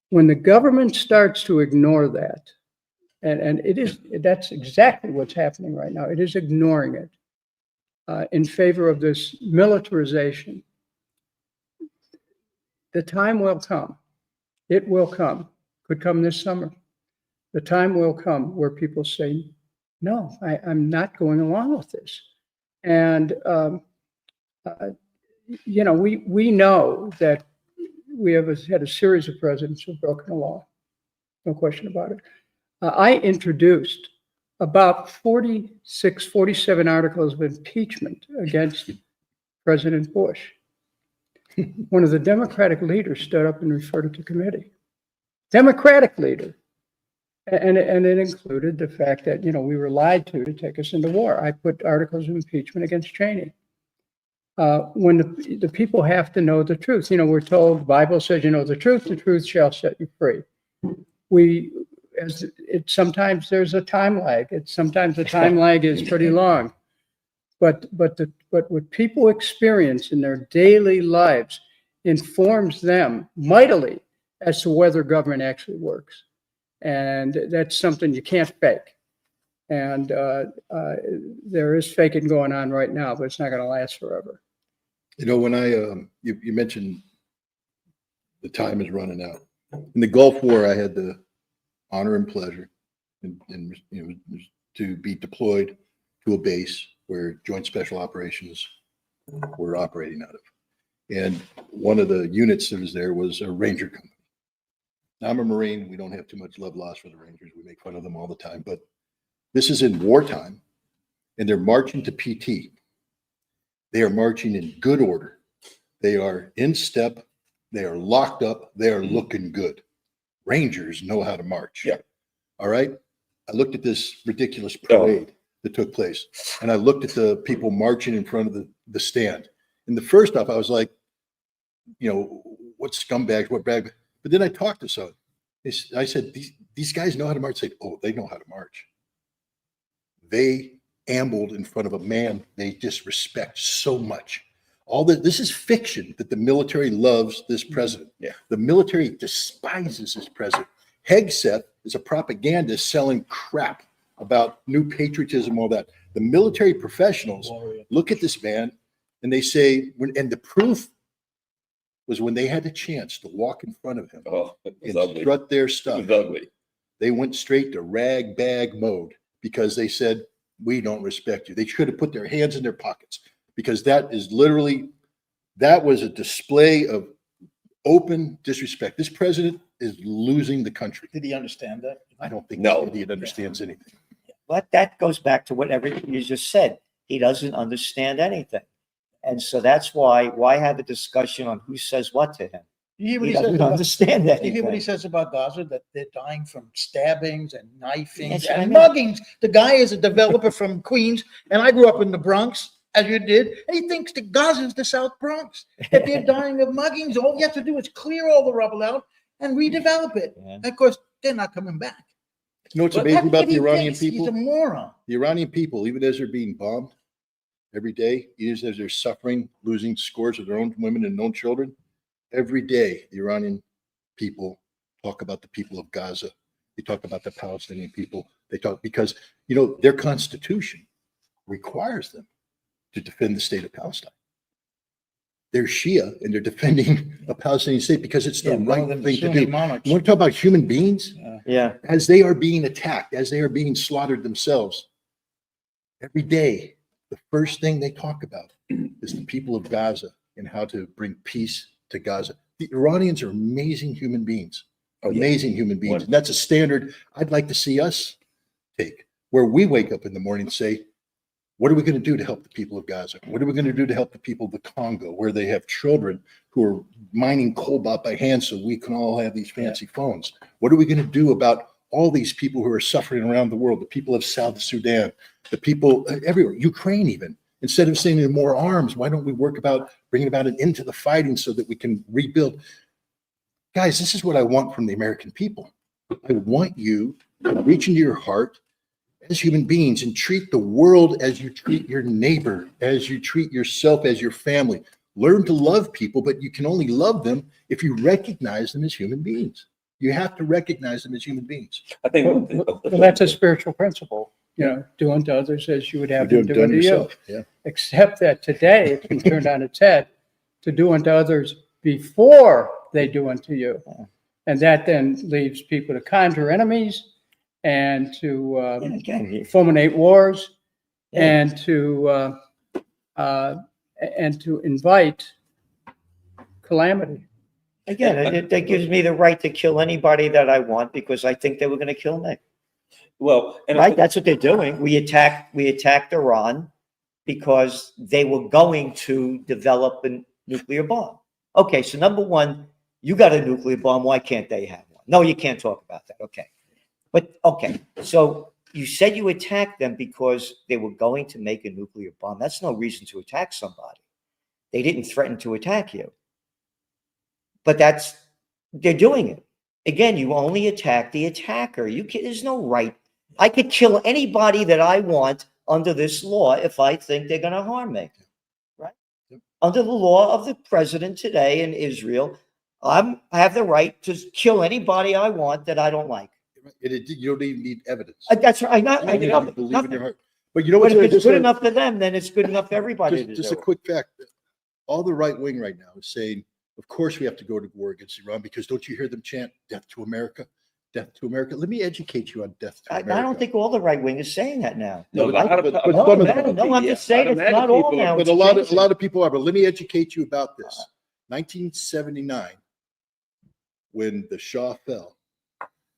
When the government starts to ignore that, and that's exactly what's happening right now. It is ignoring it in favor of this militarization. The time will come. It will come. Could come this summer. The time will come where people say, no, I'm not going along with this. And, we know that we have had a series of presidents who've broken the law. No question about it. I introduced about 47 articles of impeachment against President Bush. One of the Democratic leaders stood up and referred it to committee. Democratic leader. And it included the fact that, we were lied to take us into war. I put articles of impeachment against Cheney. When the people have to know the truth. We're told, the Bible says, the truth shall set you free. Sometimes there's a time lag. Sometimes the time lag is pretty long. But what people experience in their daily lives informs them mightily as to whether government actually works. And that's something you can't fake. And there is faking going on right now, but it's not going to last forever. When you mentioned the time is running out. In the Gulf War, I had the honor and pleasure and to be deployed to a base where Joint Special Operations were operating out of. And one of the units that was there was a Ranger company. Now, I'm a Marine. We don't have too much love lost for the Rangers. We make fun of them all the time. But this is in wartime, and they're marching to PT. They are marching in good order. They are in step. They are locked up. They are looking good. Rangers know how to march. Yeah. All right. I looked at this ridiculous parade that took place, and I looked at the people marching in front of the stand. And the first off, I was like, what scumbags, what bag. But then I talked to someone. I said, these guys know how to march. They said, oh, they know how to march. They ambled in front of a man they just respect so much. This is fiction that the military loves this president. Yeah. The military despises this president. Hegseth is a propagandist selling crap about new patriotism, all that. The military professionals look at this man and they say, and the proof was when they had the chance to walk in front of him and strut their stuff. It was ugly. They went straight to rag bag mode because they said, we don't respect you. They should have put their hands in their pockets because that was a display of open disrespect. This president is losing the country. Did he understand that? I don't think No. he understands anything. But that goes back to what everything you just said. He doesn't understand anything. And so that's why have a discussion on who says what to him? You hear what He he says doesn't about, understand you hear what he anything. says about Gaza, that they're dying from stabbings and knifings Yes, I and mean- muggings. The guy is a developer from Queens, and I grew up in the Bronx, as you did, and he thinks that Gaza is the South Bronx, that they're dying of muggings. All you have to do is clear all the rubble out and redevelop it. Yeah. Of course, they're not coming back. You know what's But amazing that's about what the he Iranian thinks. He's people? a moron. The Iranian people, even as they're being bombed every day, even as they're suffering, losing scores of their own women and own children, every day the Iranian people talk about the people of Gaza. They talk about the Palestinian people. They talk because, their constitution requires them to defend the state of Palestine. They're Shia and they're defending a Palestinian state because it's the Yeah, more right than thing to Sunni do. monarchs. You want to talk about human beings? Yeah. As they are being attacked, as they are being slaughtered themselves, every day, the first thing they talk about is the people of Gaza and how to bring peace to Gaza. The Iranians are amazing human beings. amazing human beings. And that's a standard I'd like to see us take, where we wake up in the morning and say, what are we going to do to help the people of Gaza? What are we going to do to help the people of the Congo, where they have children who are mining cobalt by hand so we can all have these fancy phones? What are we going to do about all these people who are suffering around the world, the people of South Sudan, the people everywhere, Ukraine even? Instead of sending more arms, why don't we work about bringing about an end to the fighting so that we can rebuild? Guys, this is what I want from the American people. I want you to reach into your heart as human beings and treat the world as you treat your neighbor, as you treat yourself, as your family. Learn to love people, but you can only love them if you recognize them as human beings. You have to recognize them as human beings. I think. Well, that's a spiritual principle, do unto others as you would have them do unto you. Yeah. Except that today it's been turned on its head to do unto others before they do unto you. And that then leaves people to conjure enemies and to Again, fulminate wars Yeah. and to invite calamity. again, that gives me the right to kill anybody that I want because I think they were going to kill me. Well, and Right? That's what they're doing. We attacked Iran because they were going to develop a nuclear bomb. Okay, so number one, you got a nuclear bomb. Why can't they have one? No, you can't talk about that. Okay. But okay, so you said you attacked them because they were going to make a nuclear bomb. That's no reason to attack somebody. They didn't threaten to attack you. But they're doing it. Again, you only attack the attacker. There's no right. I could kill anybody that I want under this law if I think they're going to harm me. Right? Under the law of the president today in Israel, I have the right to kill anybody I want that I don't like. You don't even need evidence. That's right. I You know believe in nothing. your heart. But you know But what's if it's just good enough for them, then it's good enough for everybody to just do a it. quick fact. All the right wing right now is saying, of course we have to go to war against Iran because don't you hear them chant death to America? Death to America. Let me educate you on death to I America. don't think all the right wing is saying that now. No, but but some of them- No, I'm just saying it's not all now. But It's a lot changing. of people are. But let me educate you about this. 1979, when the Shah fell,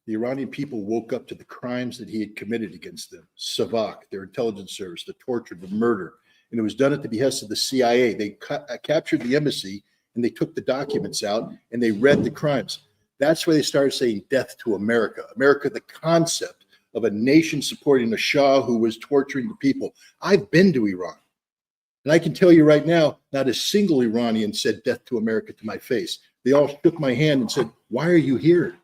the Iranian people woke up to the crimes that he had committed against them. Savak, their intelligence service, the torture, the murder. And it was done at the behest of the CIA. They captured the embassy and they took the documents out and they read the crimes. That's why they started saying death to America. America, the concept of a nation supporting a Shah who was torturing the people. I've been to Iran. And I can tell you right now, not a single Iranian said death to America to my face. They all shook my hand and said, why are you here?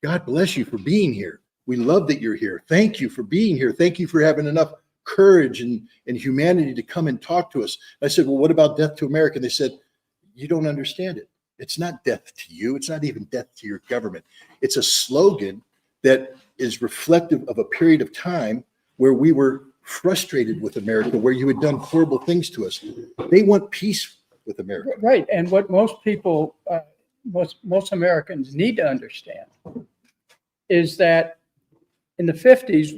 God bless you for being here. We love that you're here. Thank you for being here. Thank you for having enough courage and humanity to come and talk to us. I said, well, what about death to America? And they said, you don't understand it. It's not death to you. It's not even death to your government. It's a slogan that is reflective of a period of time where we were frustrated with America, where you had done horrible things to us. They want peace with America. Right. And what most people, most Americans need to understand is that in the 50s,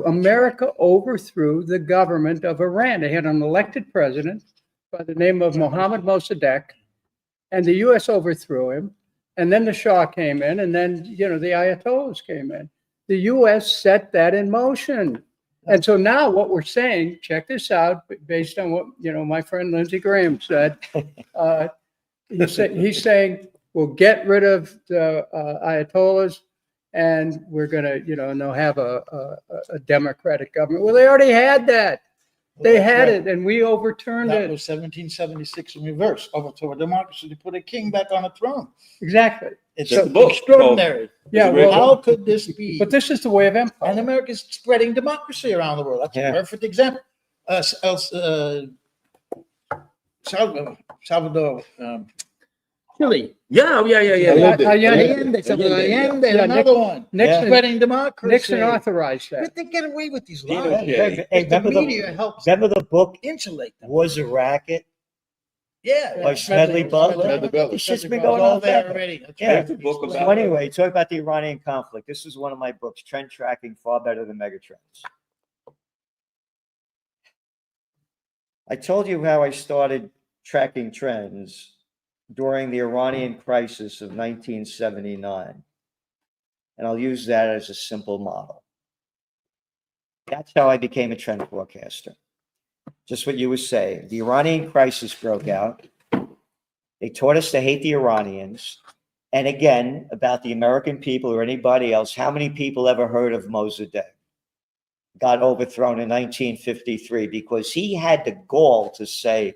America overthrew the government of Iran. They had an elected president by the name of Mohammad Mossadegh, and the U.S. overthrew him. And then the Shah came in, and then, the Ayatollahs came in. The U.S. set that in motion. And so now what we're saying, check this out, based on what, my friend Lindsey Graham said, he's saying, we'll get rid of the Ayatollahs and we're going to, and they'll have a democratic government. Well, they already had that. They had it, and we overturned That it. was 1776 in reverse. Overthrow a democracy to put a king back on the throne. Exactly. It's That's the book. extraordinary. Yeah, It's How could this be? but this is the way of empire. And America's spreading democracy around the world. That's Yeah. a perfect example. Salvador, Chile. Yeah, yeah. Allende. Allende, Salvador Allende, Yeah, another one. Nixon- Spreading democracy. Nixon authorized But that. they get away with these Dino lies. Che. Hey, The media helps remember the book insulate them. Was a Racket? Yeah. By Smedley Butler? Smedley Butler. This shit's been It's going all on there forever. already. That's Yeah. right. There's a book about So anyway, talk about the Iranian conflict. This is one of my books, Trend Tracking, Far Better Than Megatrends. I told you how I started tracking trends during the Iranian crisis of 1979. and I'll use that as a simple model. That's how I became a trend forecaster. Just what you were saying. The Iranian crisis broke out. They taught us to hate the Iranians. And again, about the American people or anybody else, how many people ever heard of Mossadegh? Got overthrown in 1953 because he had the gall to say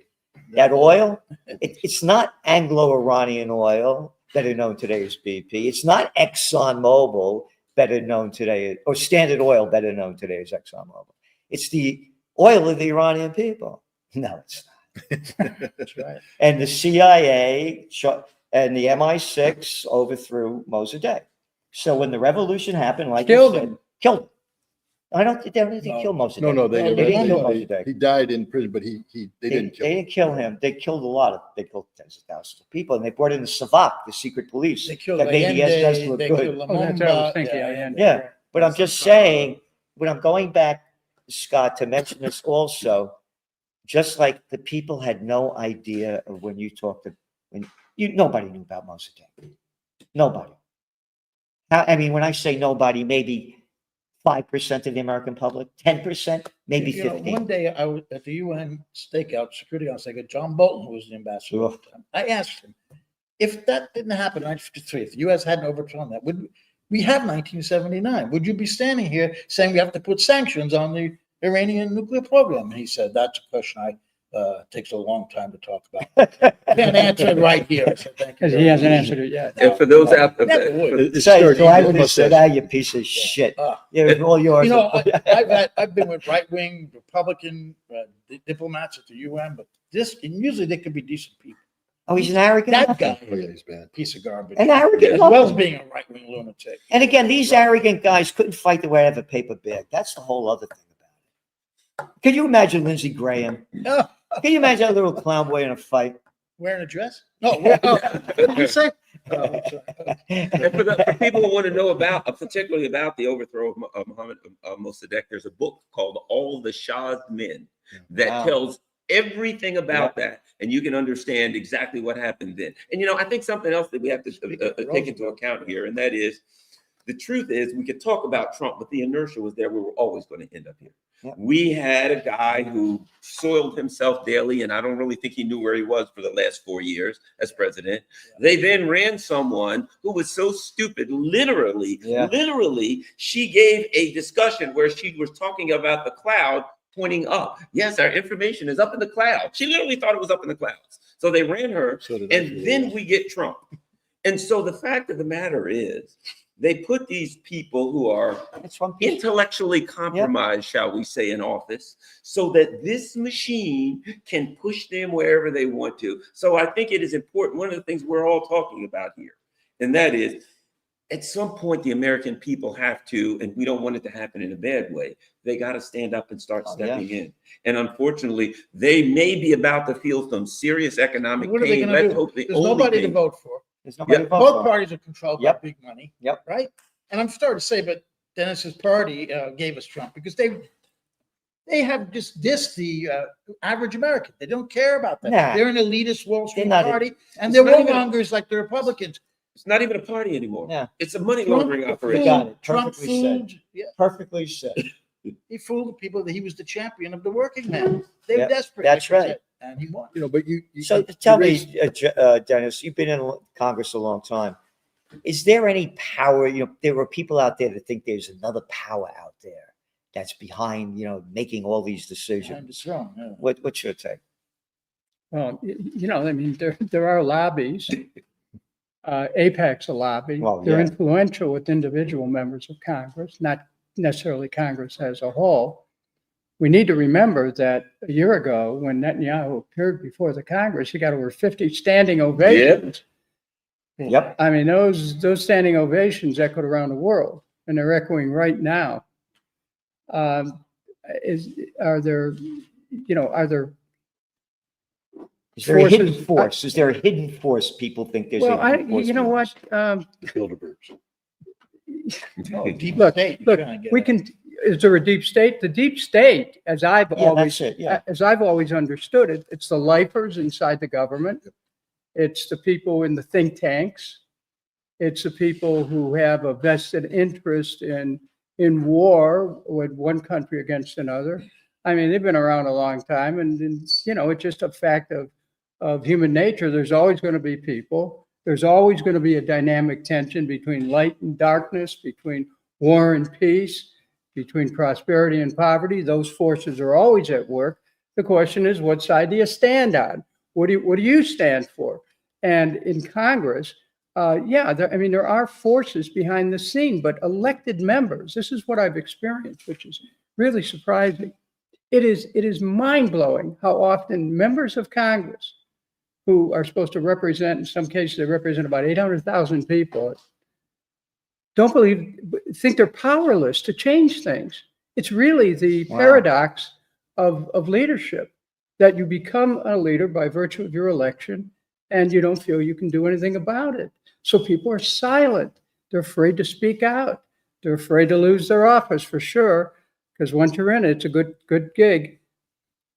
that oil, it's not Anglo-Iranian oil, better known today as BP. It's not ExxonMobil, better known today, or Standard Oil, better known today as ExxonMobil. It's the oil of the Iranian people. No, it's not. That's right. And the CIA and the MI6 overthrew Mossadegh. So when the revolution happened, like Killed you said, him. killed him. I don't think they No. killed Mossadegh. No, They didn't kill Mossadegh. he died in prison, but they didn't kill They him. didn't kill him. They killed they killed tens of thousands of people, and they brought in the Savak, the secret police, They killed that made the SS Allende, look they good. killed Oh, that's what I was Lumumba. thinking, Yeah, Allende. Yeah, but I'm just saying, when I'm going back, Scott, to mention this also, just like the people had no idea of when you talked to, nobody knew about Mossadegh. Nobody. I mean, when I say nobody, maybe 5% of the American public, 10%, maybe You know, 15. one day I was at the UN stakeout, security on stakeout, John Bolton, who was the ambassador at the time. I asked him, if that didn't happen in 1953, if the US hadn't overthrown that, would we have 1979? Would you be standing here saying we have to put sanctions on the Iranian nuclear program? And he said, that's a question takes a long time to talk about. Can't answer it right here. I said, thank you. Because very he hasn't much." answered it yet. And for those out there, Never would. It's So starting- I you would have must said, ask- you piece of shit. Ah. Yeah, all yours. You know, I've been with right-wing Republican diplomats at the UN, but and usually they could be decent people. Oh, he's an arrogant. That muffin. guy Oh, yeah, is he's bad. a piece of garbage. An arrogant As well as muffin. being a right-wing lunatic. And again, these arrogant guys couldn't fight their way out of a paper bag. That's the whole other thing about it. Can you imagine Lindsey Graham? Oh, Can you imagine a little clown boy in a fight? wearing a dress? No, what did you say? Oh, I'm sorry. and for people who want to know about, particularly about the overthrow of Mohammed Mossadegh, there's a book called All the Shah's Men that Wow. tells everything about that, and you can understand exactly what happened then. And you know, I think something else that we have to take into account here, and that is, the truth is, we could talk about Trump, but the inertia was there. We were always going to end up here. Yep. We had a guy who soiled himself daily, and I don't really think he knew where he was for the last 4 years as president. They then ran someone who was so stupid, literally, she gave a discussion where she was talking about the cloud pointing up. Yes, our information is up in the cloud. She literally thought it was up in the clouds. So they ran her, So did I. and then we get Trump. And so the fact of the matter is, they put these people who are That's one piece. intellectually compromised, shall we say, in office, so that this machine can push them wherever they want to. So I think it is important. One of the things we're all talking about here, and that is, at some point, the American people have to, and we don't want it to happen in a bad way, they got to stand up and start stepping in. And unfortunately, they may be about to feel some serious economic What are they pain. going to Let's do? hope the There's only nobody to thing- vote for. There's nobody to vote Both for. parties are controlled by Yep. big money. Yep. Right? And I'm starting to say, but Dennis's party gave us Trump because they have just dissed the average American. They don't care about that. Nah. They're an elitist Wall Street not- party, and it's they're not even- warmongers like the Republicans. It's not even a party anymore. Yeah. It's a money Trump laundering You operation. got it. Trump Perfectly said. fooled, yeah, Perfectly said. he fooled the people that he was the champion of the working man. They were Yep, desperate. that's like you right. said, and he won. You know, but you So you tell raised- me, Dennis, you've been in Congress a long time. Is there any power? You know, there are people out there that think there's another power out there that's behind, making all these Behind decisions. the throne, yeah. What's your take? Well, I mean, there are lobbies. AIPAC's a lobby. Well, They're yeah. influential with individual members of Congress, not necessarily Congress as a whole. We need to remember that a year ago, when Netanyahu appeared before the Congress, he got over 50 standing ovations. Yep. I mean, those standing ovations echoed around the world, and they're echoing right now. Are there Is there a hidden forces- force? Is there a hidden force people think there's well, a hidden force? you know behind what? the Bilderbergs. Oh, deep Look, state. look, You're trying to get we at. can, is there a deep state? The deep state, as I've this? Yeah, always, that's it. Yeah. as I've always understood it, it's the lifers inside the government. It's the people in the think tanks. It's the people who have a vested interest in war with one country against another. I mean, they've been around a long time, and it's just a fact of human nature. There's always going to be people. There's always going to be a dynamic tension between light and darkness, between war and peace, between prosperity and poverty. Those forces are always at work. The question is, what side do you stand on? What do you stand for? And in Congress, there are forces behind the scene, but elected members, this is what I've experienced, which is really surprising. It is mind-blowing how often members of Congress, who are supposed to represent, in some cases, they represent about 800,000 people, think they're powerless to change things. It's really the paradox of leadership, that you become a leader by virtue of your election, and you don't feel you can do anything about it. So people are silent. They're afraid to speak out. They're afraid to lose their office, for sure, because once you're in it, it's a good gig.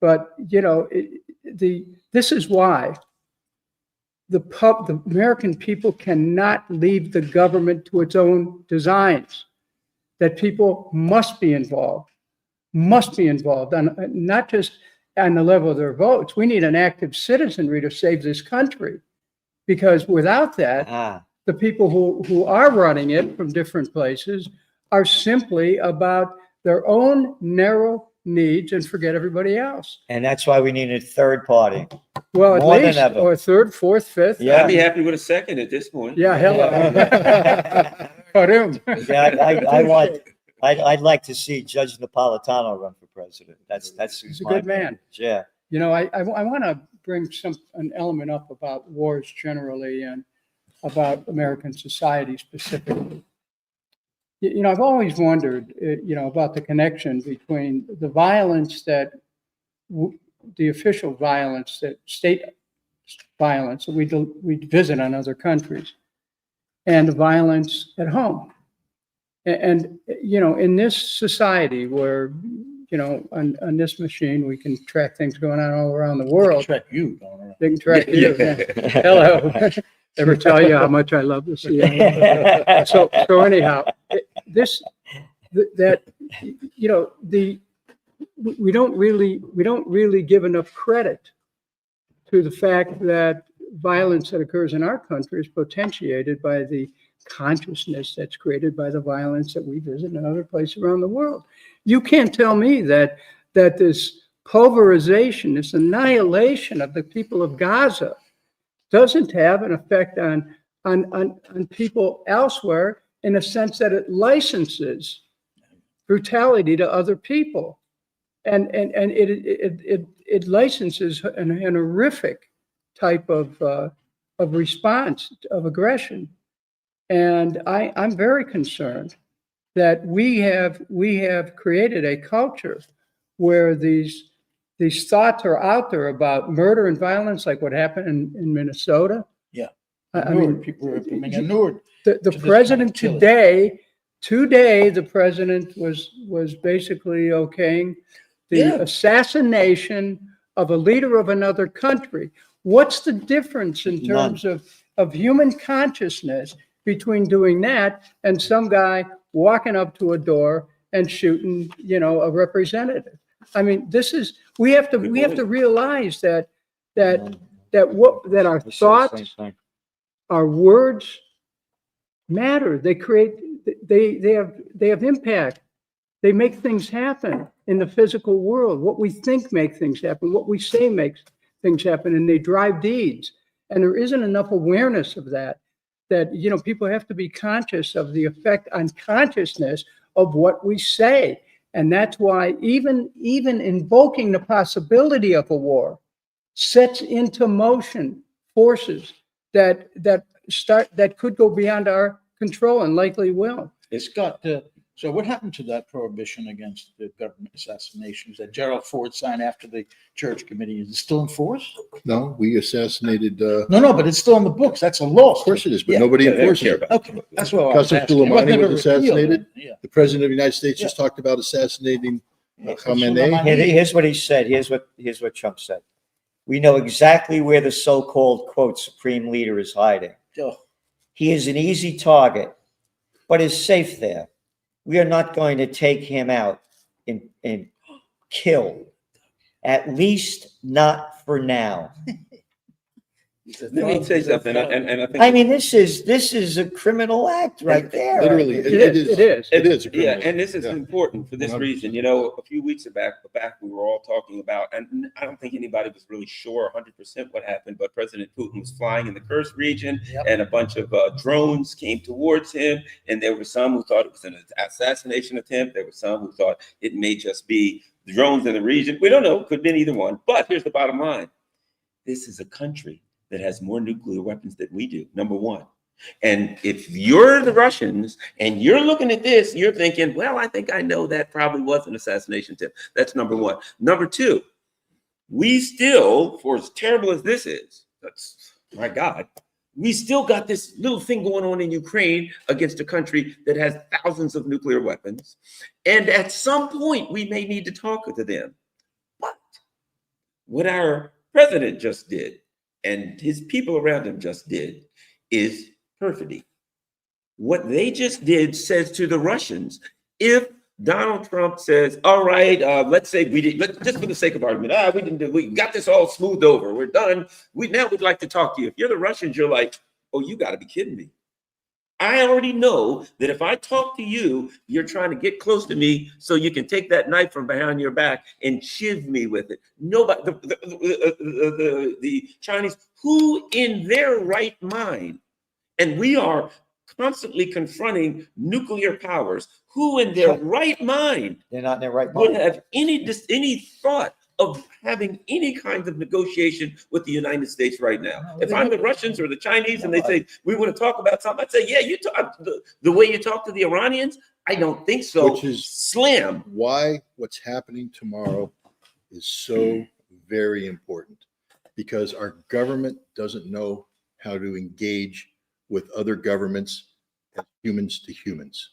But this is why the American people cannot leave the government to its own designs. That people must be involved, on not just on the level of their votes. We need an active citizenry to save this country, because without that, the people who are running it from different places are simply about their own narrow needs and forget everybody else. And that's why we need a third party. Well, More at than least, ever. or third, fourth, fifth. Yeah. I'd be happy with a second at this point. Yeah, hello. Ba-doom. Yeah, I'd like to see Judge Napolitano run for president. That's He's a good man. Yeah. I want to bring an element up about wars generally and about American society specifically. I've always wondered, about the connection between the violence the official violence, that state violence that we visit on other countries, and the violence at home. And in this society where, on this machine, we can track things going on all around the world. Track you going around. They can track you. Hello. Ever tell you how much I love to see you? So anyhow, we don't really give enough credit to the fact that violence that occurs in our country is potentiated by the consciousness that's created by the violence that we visit in other places around the world. You can't tell me that this pulverization, this annihilation of the people of Gaza doesn't have an effect on people elsewhere, in a sense that it licenses brutality to other people, and it licenses an horrific type of response, of aggression. And I'm very concerned that we have created a culture where these thoughts are out there about murder and violence, like what happened in Minnesota. Yeah. I mean, people are becoming inured. The president today, the president was basically okaying the assassination of a leader of another country. What's the difference in terms of human consciousness between doing that and some guy walking up to a door and shooting, a representative? I mean, we have to realize that our thoughts, our words matter. They have impact. They make things happen in the physical world. What we think makes things happen. What we say makes things happen, and they drive deeds. And there isn't enough awareness of that people have to be conscious of the effect on consciousness of what we say. And that's why even invoking the possibility of a war sets into motion forces that could go beyond our control and likely will. It's got so what happened to that prohibition against the government assassinations that Gerald Ford signed after the Church Committee? Is it still in force? No, we assassinated, No, but it's still in the books. That's a law. of course it is, but Yeah. nobody Yeah, they don't enforces care it. about Okay, that's what I was Qasem asking. It Soleimani never was repealed, assassinated. Yeah. The president of the United States just talked about assassinating Khamenei. Here's what he said. Here's what Trump said. We know exactly where the so-called, quote, supreme leader is hiding. Oh, He is an easy target, but is safe there. We are not going to take him out and kill, at least not for now. Let me say something, and I think. I mean, this is a criminal act right there. Literally, It is. It is a Yeah, criminal. and this is Yeah. important for this 100%. reason. A few weeks back, we were all talking about, and I don't think anybody was really sure 100% what happened, but President Putin was flying in the Kursk region, Yep. and a bunch of drones came towards him, and there were some who thought it was an assassination attempt. There were some who thought it may just be the drones in the region. We don't know. Could have been either one. But here's the bottom line. This is a country that has more nuclear weapons than we do, number one. And if you're the Russians and you're looking at this, you're thinking, well, I think I know that probably was an assassination attempt. That's number one. Number two, we still, for as terrible as this is, that's, my God, we still got this little thing going on in Ukraine against a country that has thousands of nuclear weapons. And at some point, we may need to talk to them. But what our president just did, and his people around him just did, is perfidy. What they just did says to the Russians, if Donald Trump says, all right, let's say just for the sake of argument, we got this all smoothed over, we're done, now we'd like to talk to you. If you're the Russians, you're like, oh, you got to be kidding me. I already know that if I talk to you, you're trying to get close to me so you can take that knife from behind your back and shiv me with it. Nobody, the Chinese, who in their right mind, and we are constantly confronting nuclear powers, who in their right mind They're not in their right would mind. have any thought of having any kind of negotiation with the United States right now. No, If they I'm the don't. Russians or the Chinese and they say, we want to talk about something, I'd say, yeah, you talk the way you talk to the Iranians, I don't think so. Which is- slam. Why what's happening tomorrow is so very important, because our government doesn't know how to engage with other governments as humans to humans.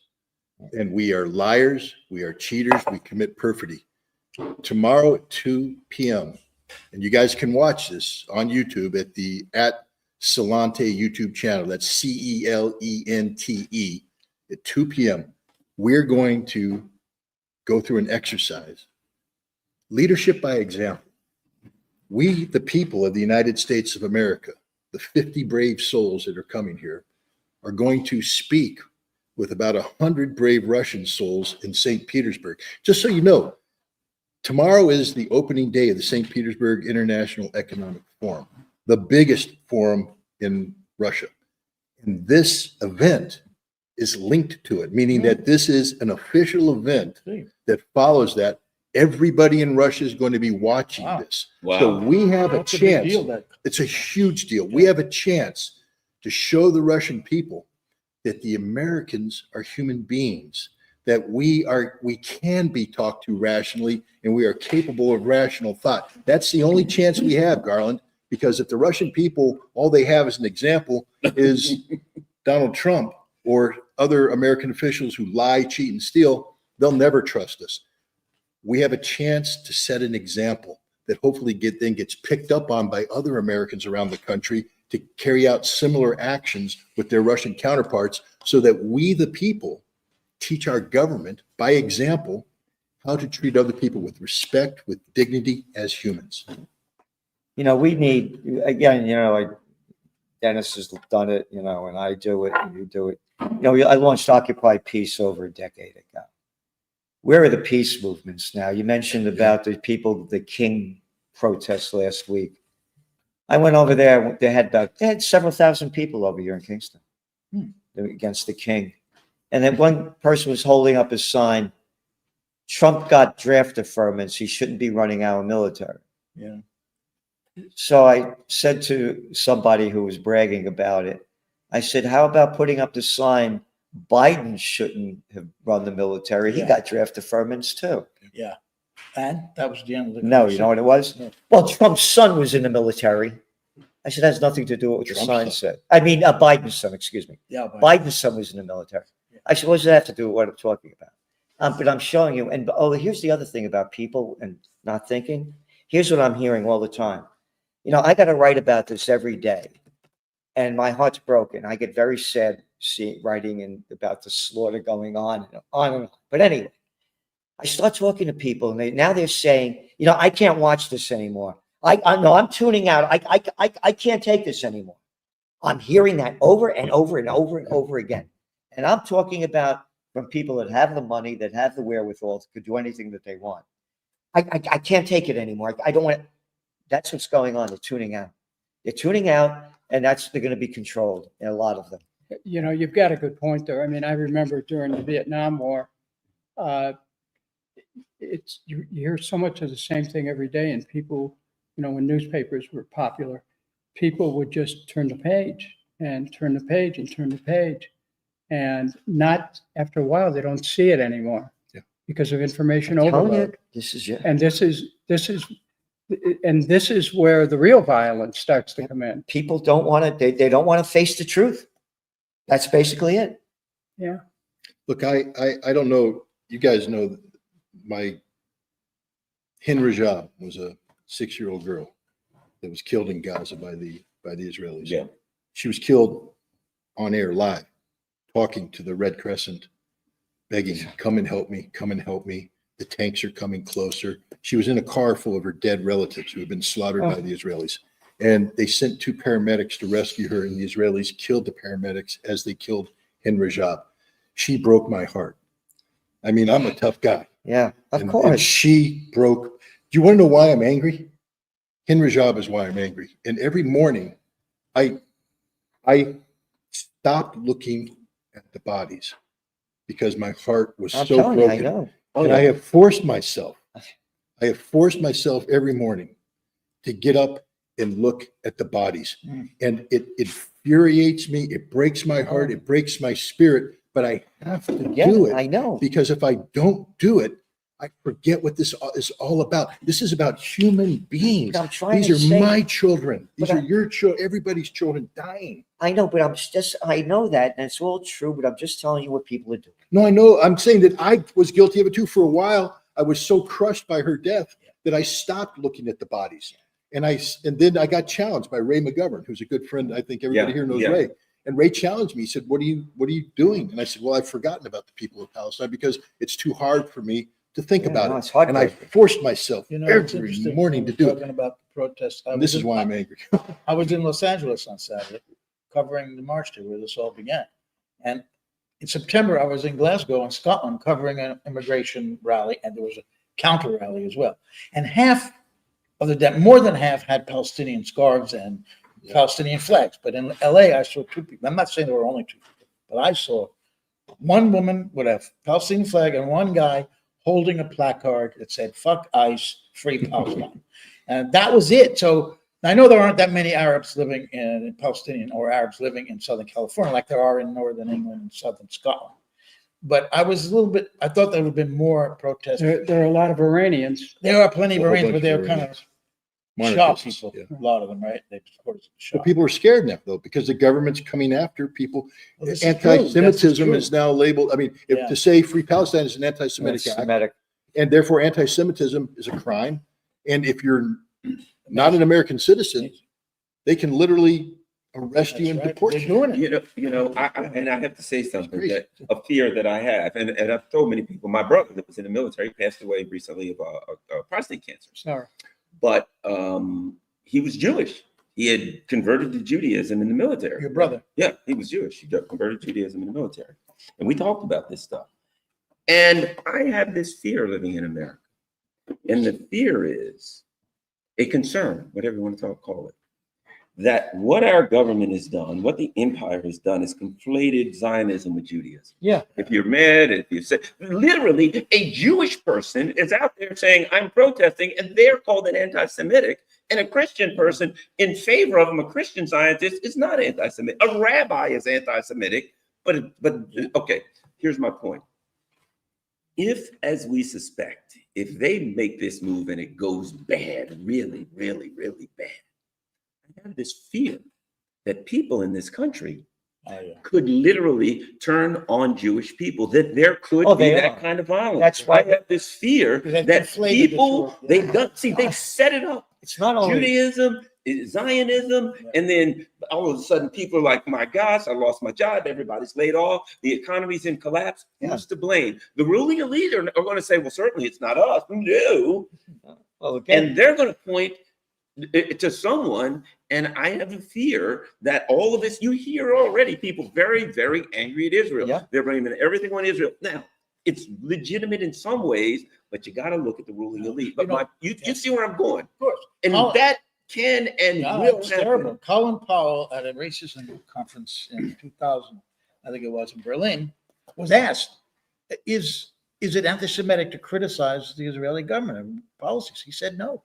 And we are liars, we are cheaters, we commit perfidy. Tomorrow at 2 p.m., and you guys can watch this on YouTube at the @Celente YouTube channel. That's CELENTE at 2 p.m. We're going to go through an exercise. Leadership by example. We, the people of the United States of America, the 50 brave souls that are coming here, are going to speak with about 100 brave Russian souls in St. Petersburg. Just so you know, tomorrow is the opening day of the St. Petersburg International Economic Forum, the biggest forum in Russia. And this event is linked to it, meaning that this is an official event that follows that. Everybody in Russia is going to be watching Wow. this. Wow. So we have a That's a big chance. deal, that- It's a huge deal. We have a chance to show the Russian people that the Americans are human beings, that we can be talked to rationally, and we are capable of rational thought. That's the only chance we have, Garland, because if the Russian people, all they have as an example is Donald Trump or other American officials who lie, cheat, and steal, they'll never trust us. We have a chance to set an example that hopefully gets picked up on by other Americans around the country to carry out similar actions with their Russian counterparts, so that we, the people, teach our government by example how to treat other people with respect, with dignity as humans. We need, again, like Dennis has done it, and I do it, and you do it. I launched Occupy Peace over a decade ago. Where are the peace movements now? You mentioned about the people, the King protests last week. I went over there. They had several thousand people over here in Kingston against the King. And then one person was holding up a sign, Trump got draft deferments. He shouldn't be running our military. Yeah. So I said to somebody who was bragging about it, I said, how about putting up the sign, Biden shouldn't have run the military. He Yeah. got draft deferments too. Yeah. And that was the end of the. No, you know what it was? No. Well, Trump's son was in the military. I said, that has nothing to do with what the Trump's sign son. said. I mean, Biden's son, excuse me. Yeah. But Biden's son was in the military. I said, what does that have to do with what I'm talking about? But I'm showing you. And here's the other thing about people and not thinking. Here's what I'm hearing all the time. I got to write about this every day. And my heart's broken. I get very sad writing about the slaughter going on and on and on. But anyway, I start talking to people, and now they're saying, I can't watch this anymore. No, I'm tuning out. I can't take this anymore. I'm hearing that over and over and over and over again. And I'm talking about from people that have the money, that have the wherewithal, to do anything that they want. I can't take it anymore. I don't want it. That's what's going on. They're tuning out. They're tuning out, and they're going to be controlled, and a lot of them. You've got a good point there. I mean, I remember during the Vietnam War, you hear so much of the same thing every day, and people, when newspapers were popular, people would just turn the page and turn the page and turn the page, and not after a while they don't see it anymore because of information overload. This is this is where the real violence starts to come in. People don't want to. They don't want to face the truth. That's basically it. Yeah. Look, I don't know. You guys know my Hind Rajab was a 6-year-old girl that was killed in Gaza by the Israelis. Yeah. She was killed on air live, talking to the Red Crescent, begging, come and help me, come and help me. The tanks are coming closer. She was in a car full of her dead relatives who had been slaughtered by the Israelis. And they sent 2 paramedics to rescue her, and the Israelis killed the paramedics as they killed Hind Rajab. She broke my heart. I mean, I'm a tough guy. Yeah, of And course. she broke. Do you want to know why I'm angry? Hind Rajab is why I'm angry. And every morning, I stopped looking at the bodies because my heart was I'm so telling you, I broken. know. And I have forced myself every morning to get up and look at the bodies. And it infuriates me. It breaks my heart. It breaks my spirit. But I have to do it. I know. Because if I don't do it, I forget what this is all about. This is about human beings. But I'm trying These to are say- my children. These But are your children, everybody's children dying. I know, but I know that, and it's all true, but I'm just telling you what people are doing. No, I know. I'm saying that I was guilty of it too. For a while, I was so crushed by her death that I stopped looking at the bodies. And then I got challenged by Ray McGovern, who's a good friend. I think everybody here knows Ray. And Ray challenged me. He said, what are you doing? And I said, well, I've forgotten about the people of Palestine because it's too hard for me to think about no, it. it's hard. And I forced myself It's every interesting morning when to we're do it. talking about the protests. And this is why I'm angry. I was in Los Angeles on Saturday covering the march there where this all began. And in September, I was in Glasgow in Scotland covering an immigration rally, and there was a counter rally as well. And more than half had Palestinian scarves and Palestinian flags. But in LA, I saw 2 people. I'm not saying there were only 2 people, but I saw one woman with a Palestinian flag and one guy holding a placard that said, fuck ICE, free Palestine. And that was it. So I know there aren't that many Arabs living in Palestinian or Arabs living in Southern California like there are in Northern England and Southern Scotland. But I was I thought there would have been more protests. There are a lot of Iranians. There are plenty of A whole Iranians, bunch but they're of kind of Monarchists, shocked people. yeah. A lot of them, right? They shocked. But people are scared now, though, because the government's coming after people. Well, this is true. Anti-Semitism That's is now labeled. I mean, Yeah. to say free Palestine is an anti-Semitic act, Semitic. and therefore anti-Semitism is a crime. And if you're not an American citizen, they can literally arrest you and That's right. deport They're you. doing it. I have to say something crazy. that a fear that I have, and I've told many people. My brother that was in the military passed away recently of prostate cancer, Sorry. but he was Jewish. He had converted to Judaism in the military. Your brother. Yeah, he was Jewish. He got converted to Judaism in the military, and we talked about this stuff. And I have this fear living in America, and the fear is a concern, whatever you want to call it, that what our government has done, what the empire has done, is conflated Zionism with Judaism. Yeah. If you're mad, if you say, literally, a Jewish person is out there saying, I'm protesting, and they're called an anti-Semitic, and a Christian person in favor of them, a Christian Zionist, is not anti-Semitic. A rabbi is anti-Semitic, but okay, here's my point. If, as we suspect, if they make this move and it goes bad, really, really, really bad, I have this fear that people in this country could literally turn on Jewish people, that there could be they that are. kind of violence. That's why- I have this fear They've that conflated the people, two. they've set it up. It's not only Judaism, Zionism. And then all of a sudden people are like, my gosh, I lost my job. Everybody's laid off. The economy's in collapse. Who's to blame? The ruling elite are going to say, well, certainly it's not us. No. Well, again, And they're going to point to someone. And I have a fear that all of this, you hear already people very, very angry at Israel. Yeah. They're blaming everything on Israel. Now, it's legitimate in some ways, but you got to look at the ruling elite. But you see where I'm going. Of course. And that can and No, will it's happen. terrible. Colin Powell at a racism conference in 2000, I think it was in Berlin, was asked, is it anti-Semitic to criticize the Israeli government and policies? He said no.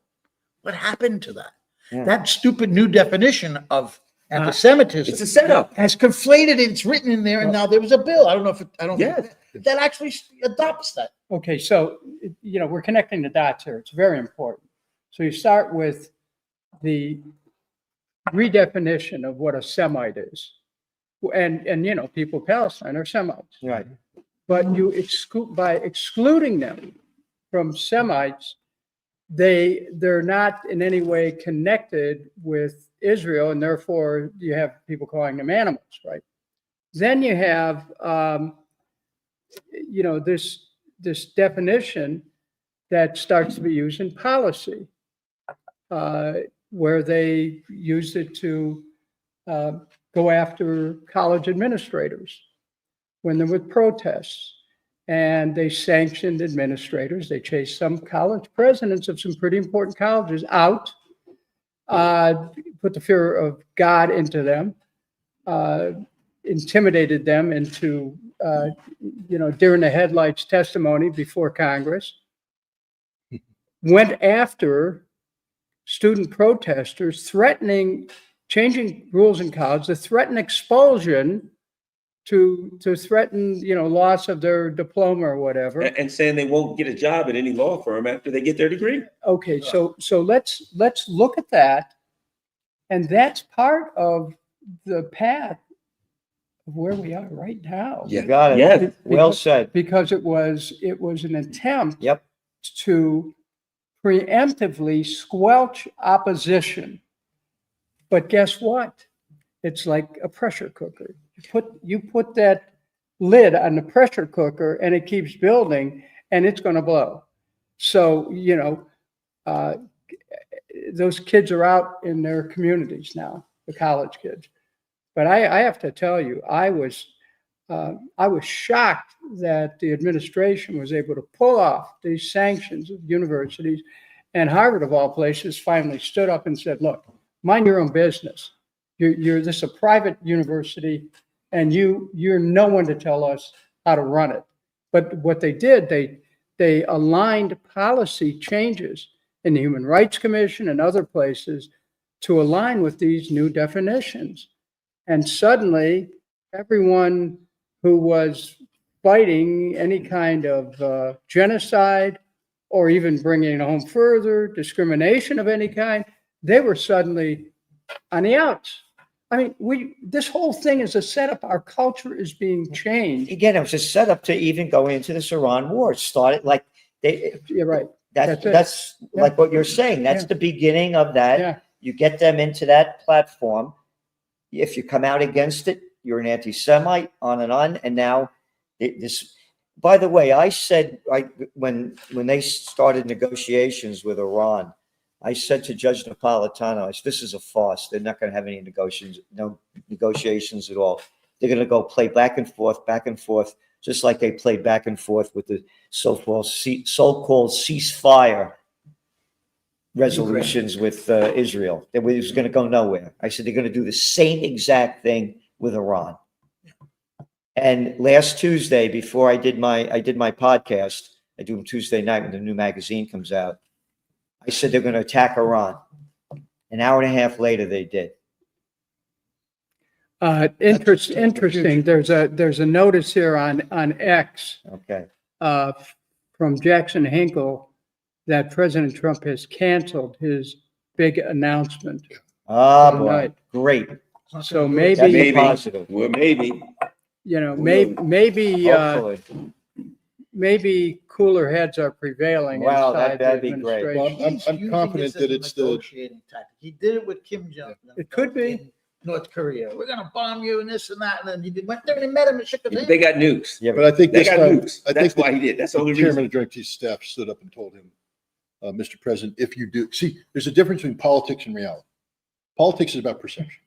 What happened to that? Yeah. That stupid new definition of anti-Semitism It's a setup. has conflated it. It's written in there, and now there was a bill. I don't know if Yes. that actually adopts that. Okay, so, we're connecting the dots here. It's very important. So you start with the redefinition of what a Semite is. And people in Palestine are Semites. right. But you by excluding them from Semites, they're not in any way connected with Israel, and therefore you have people calling them animals, right? Then you have, this definition that starts to be used in policy, where they use it to go after college administrators when they're with protests. And they sanctioned administrators. They chased some college presidents of some pretty important colleges out, put the fear of God into them, intimidated them into, deer in the headlights testimony before Congress, went after student protesters, changing rules in college to threaten expulsion, to threaten, loss of their diploma or whatever. And saying they won't get a job at any law firm after they get their degree. Okay, so let's look at that, and that's part of the path of where we are right now. You got it. Yes. Well said. Because it was an attempt Yep. to preemptively squelch opposition. But guess what? It's like a pressure cooker. You put that lid on the pressure cooker and it keeps building and it's going to blow. So, those kids are out in their communities now, the college kids. But I have to tell you, I was shocked that the administration was able to pull off these sanctions of universities, and Harvard, of all places, finally stood up and said, look, mind your own business. This is a private university, and you're no one to tell us how to run it. But what they did, they aligned policy changes in the Human Rights Commission and other places to align with these new definitions. And suddenly, everyone who was fighting any kind of genocide or even bringing it home further, discrimination of any kind, they were suddenly on the outs. I mean, this whole thing is a setup. Our culture is being changed. Again, it was a setup to even go into this Iran war. It started like You're right. that's Yeah. like what you're saying. That's the beginning of that. Yeah. You get them into that platform. If you come out against it, you're an anti-Semite, on and on. And now this, by the way, I said, when they started negotiations with Iran, I said to Judge Napolitano, I said, this is a farce. They're not going to have any negotiations at all. They're going to go play back and forth, just like they played back and forth with the so-called ceasefire resolutions with Israel. It was going to go nowhere. I said, they're going to do the same exact thing with Iran. And last Tuesday, before I did my podcast, I do them Tuesday night when the new magazine comes out. I said they're going to attack Iran. An hour and a half later, they did. Interesting. There's a notice here on X Okay. from Jackson Hinkle that President Trump has canceled his big announcement. Ah, boy. Tonight. Great. So That'd maybe, be positive. Well, maybe. maybe Hopefully. maybe cooler heads are prevailing Wow, inside the that'd be great. administration. Well, He's I'm using confident this as that a it's the- negotiating tactic. He did it with Kim Jong. It could be. in North Korea. We're gonna bomb you and this and that, and then he went there and he met him and shook his hand. They got nukes. Yeah, But I think They this got time, nukes. I That's think why he did. That's the the only chairman reason. of Joint Chiefs of Staff stood up and told him, Mr. President, if you do, see, there's a difference between politics and reality. Politics is about perception.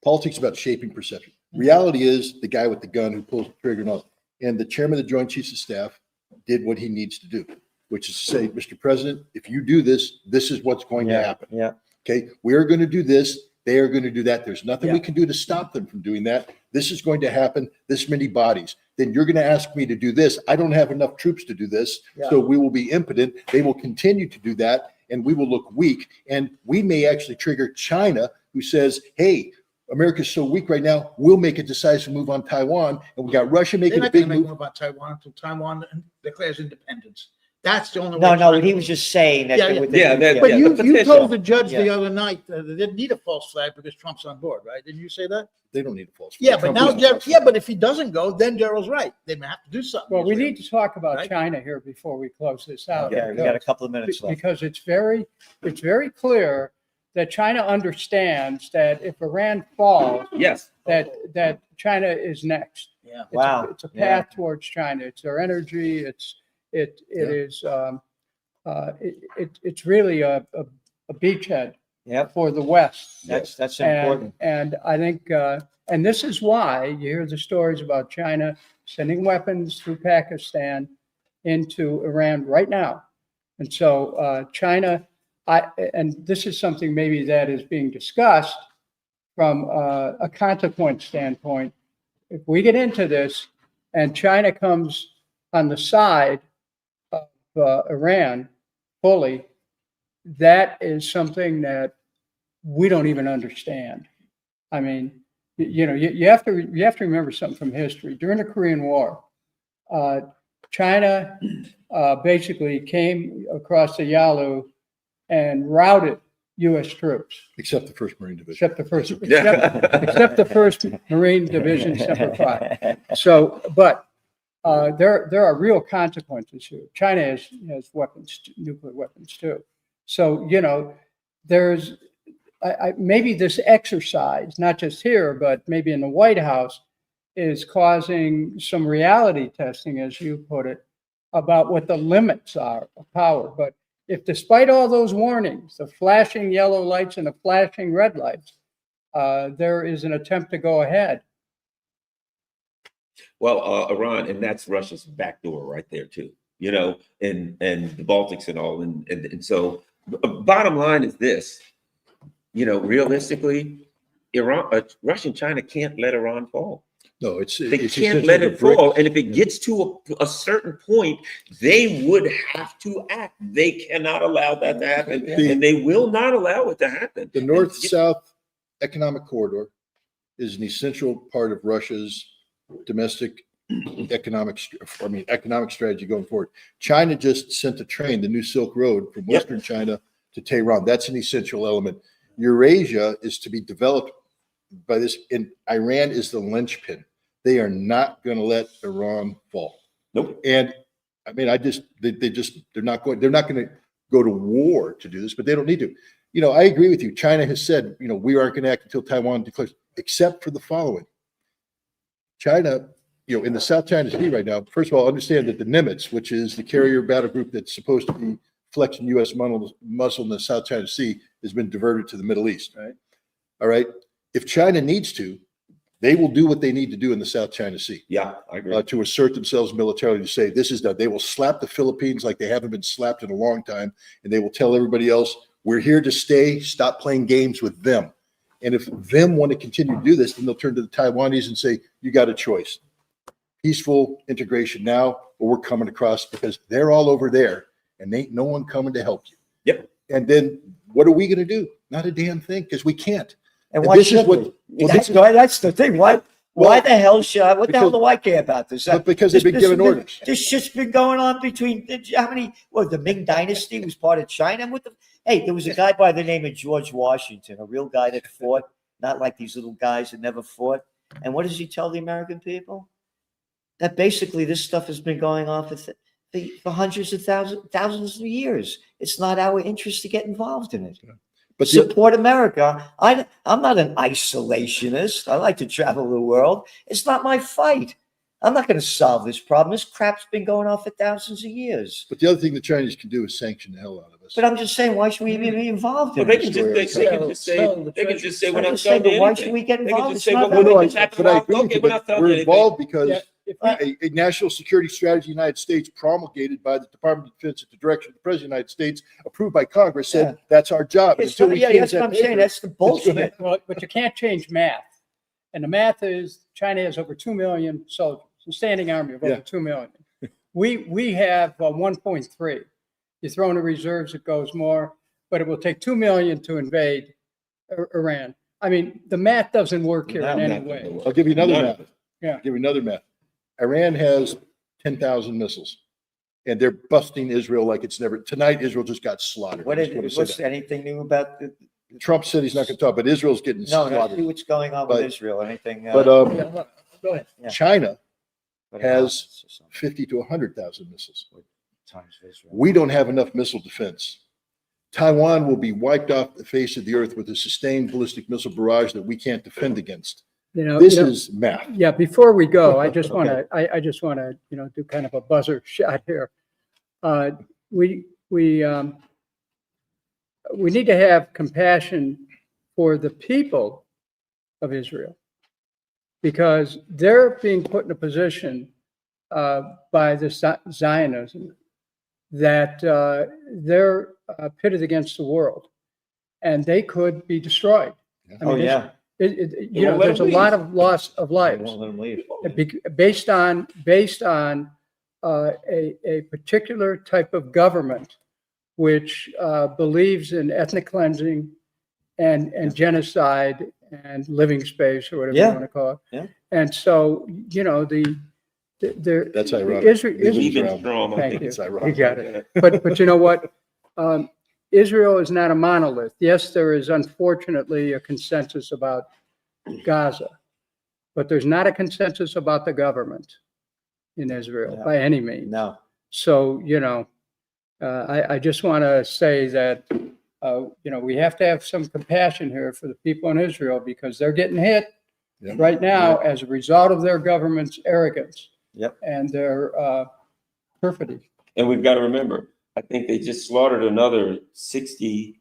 Politics is about shaping perception. Reality is the guy with the gun who pulls the trigger and all. And the chairman of the Joint Chiefs of Staff did what he needs to do, which is to say, Mr. President, if you do this, this is what's going to yeah, happen. yeah. Okay, we are going to do this. They are going to do that. There's nothing we Yeah. can do to stop them from doing that. This is going to happen. This many bodies. Then you're going to ask me to do this. I don't have enough troops to do this. Yeah. So we will be impotent. They will continue to do that. And we will look weak. And we may actually trigger China, who says, hey, America's so weak right now, we'll make a decisive move on Taiwan. And we got Russia They're making a not gonna big make move. more about Taiwan until Taiwan declares independence. That's the only way. No, no, China- he was just saying that. Yeah, yeah. with the- Yeah, that- But yeah, you the you potential. told the judge the Yeah. other night they didn't need a false flag because Trump's on board, right? Didn't you say that? They don't need a false. Yeah, flag. but Trump now, isn't a false yeah, flag. but if he doesn't go, then Gerald's right. They may have to do something. Well, we need to talk about Right? China here before we close this out. Okay, we got a couple of minutes left. Because it's very clear that China understands that if Iran falls, Yes. that China is next. Yeah. It's a- Wow. It's a Yeah. path towards China. It's their energy. It's really a beachhead Yep, for the West. that's And, important. and I think, and this is why you hear the stories about China sending weapons through Pakistan into Iran right now. And so China, and this is something maybe that is being discussed from a consequence standpoint. If we get into this and China comes on the side of Iran fully, that is something that we don't even understand. I mean, you have to remember something from history. During the Korean War, China basically came across the Yalu and routed U.S. troops, Except the first Marine Division. except the first Marine Division, Semper Fi. So, but there are real consequences here. China has weapons, nuclear weapons too. So, there's maybe this exercise, not just here, but maybe in the White House, is causing some reality testing, as you put it, about what the limits are of power. But if despite all those warnings, the flashing yellow lights and the flashing red lights, there is an attempt to go ahead. Well, Iran, and that's Russia's back door right there too, and the Baltics and all. And so bottom line is this, realistically, Russia and China can't let Iran fall. No, it's They it's can't essentially let the it fall. BRICS. And if it gets to a certain point, they would have to act. They cannot allow that to happen. And they will not allow it to happen. The North-South Economic Corridor is an essential part of Russia's domestic economic strategy going forward. China just sent a train, the new Silk Road from Western China to Tehran. That's an essential element. Eurasia is to be developed by this, and Iran is the linchpin. They are not going to let Iran fall. Nope. And I mean, they're not going to go to war to do this, but they don't need to. I agree with you. China has said, we aren't going to act until Taiwan declares, except for the following. China, in the South China Sea right now, first of all, understand that the Nimitz, which is the carrier battle group that's supposed to be flexing U.S. muscle in the South China Sea, has been diverted to the Middle East. Right. All right. If China needs to, they will do what they need to do in the South China Sea. Yeah, I agree. To assert themselves militarily, to say this is done. They will slap the Philippines like they haven't been slapped in a long time, and they will tell everybody else, we're here to stay, stop playing games with them. And if them want to continue to do this, then they'll turn to the Taiwanese and say, you got a choice. Peaceful integration now, or we're coming across, because they're all over there, and ain't no one coming to help you. Yep. And then what are we going to do? Not a damn thing, because we can't. And And why this is should what- we? well, That's the thing. Why Well, the hell should I? What the hell because- do I care about this? But because they've been given orders. This shit's been going on between how many? Well, the Ming Dynasty was part of China. Hey, there was a guy by the name of George Washington, a real guy that fought, not like these little guys that never fought. And what does he tell the American people? That basically this stuff has been going on for for hundreds of thousands of years. It's not our interest to get involved in it. But Support America. I'm not an isolationist. I like to travel the world. It's not my fight. I'm not going to solve this problem. This crap's been going on for thousands of years. but the other thing the Chinese can do is sanction the hell out of us. But I'm just saying, why should we even be involved Well, in they this? can just, they can just say, we're I'm not just saying, selling but why anything. should we get They can involved? just It's say, not well, No, that no, it's happening. but I agree with Okay, you, we're not but selling we're anything. involved because Yeah, if we- a national security strategy of the United States promulgated by the Department of Defense at the direction of the President of the United States, approved by Congress, said Yeah. that's our job. It's Until not, we yeah, change that's that what I'm saying. paper, That's the bullshit. Well, but you can't change math. And the math is China has over 2 million soldiers, a standing army of over Yeah. 2 million. We have 1.3. You throw in the reserves, it goes more, but it will take 2 million to invade Iran. I mean, the math doesn't work here in any way. I'll give you another None math. of it. Yeah. Give you another math. Iran has 10,000 missiles, and they're busting Israel like it's never. Tonight, Israel just got slaughtered. What I is, just want to say what's that. anything new about the? Trump said he's not going to talk, but Israel's getting No, no, see slaughtered. what's going on with But- Israel. Anything? But Yeah, look, go ahead. Yeah. China what has analysis or something 50 to 100,000 missiles. times Israel. We don't have enough missile defense. Taiwan will be wiped off the face of the earth with a sustained ballistic missile barrage that we can't defend against. This is math. Yeah, before we go, I just Okay. want to, I just want to, do kind of a buzzer shot here. We need to have compassion for the people of Israel because they're being put in a position by the Zionism that they're pitted against the world and they could be destroyed. I Oh, mean, yeah. won't let there's a them lot of loss of They lives won't let them leave. based on a particular type of government which believes in ethnic cleansing and genocide and living space or whatever Yeah. you want to call it. Yeah. And so, That's ironic. Even strong. I Thank think you. It's You ironic. got it. But you know what? Israel is not a monolith. Yes, there is unfortunately a consensus about Gaza, but there's not a consensus about the government in Israel Yeah. by any means. No. So, I just want to say that, we have to have some compassion here for the people in Israel because they're getting hit Yeah. right now as a result of their government's arrogance. Yep. And their perfidy. And we've got to remember, I think they just slaughtered another 60,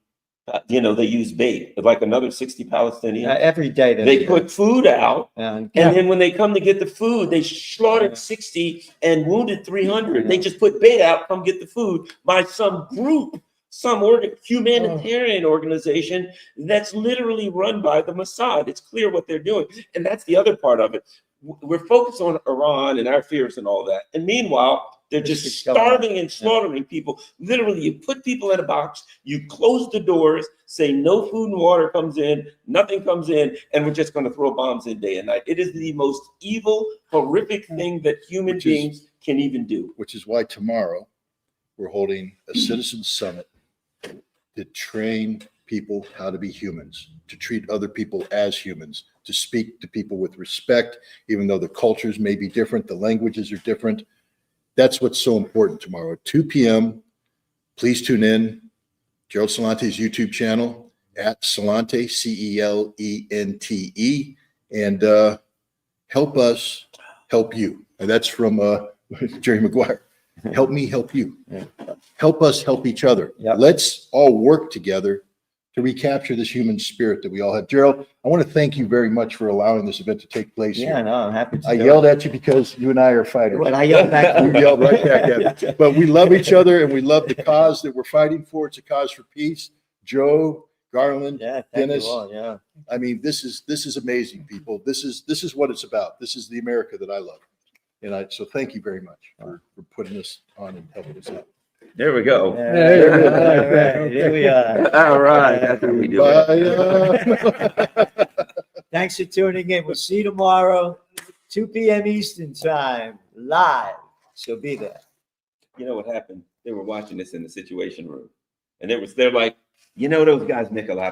they used bait, like another 60 Palestinians. Every day They put food out, and and then when they come to get the food, they slaughtered 60 and wounded 300. They just put bait out, come get the food by some group, some humanitarian organization that's literally run by the Mossad. It's clear what they're doing. And that's the other part of it. We're focused on Iran and our fears and all that. And meanwhile, they're just It's going on. starving and slaughtering people. Literally, you put people in a box, you close the doors, say no food and water comes in, nothing comes in, and we're just going to throw bombs in day and night. It is the most evil, horrific thing that human Which is- beings can even do. Which is why tomorrow we're holding a citizens summit to train people how to be humans, to treat other people as humans, to speak to people with respect, even though the cultures may be different, the languages are different. That's what's so important tomorrow at 2 p.m. Please tune in. Gerald Celante's YouTube channel at Celante, Celente, and help us help you. And that's from Jerry Maguire. Help me help you. Help us help each other. Yep. Let's all work together to recapture this human spirit that we all have. Gerald, I want to thank you very much for allowing this event to take place yeah, here. no, I'm happy to. I do yelled it. at you because you and I are fighters. But I yelled back. You yelled right back at me. But we love each other and we love the cause that we're fighting for. It's a cause for peace. Joe, Garland, Yeah, thank Dennis. you all. Yeah. I mean, this is amazing, people. This is what it's about. This is the America that I love. And so thank you very much for putting this on and helping us out. There we go. All right, here we are. All right. That's what we do. Bye. Thanks for tuning in. We'll see you tomorrow, 2 p.m. Eastern time, live. So be there. You know what happened? They were watching this in the Situation Room. And they're like, those guys make a lot of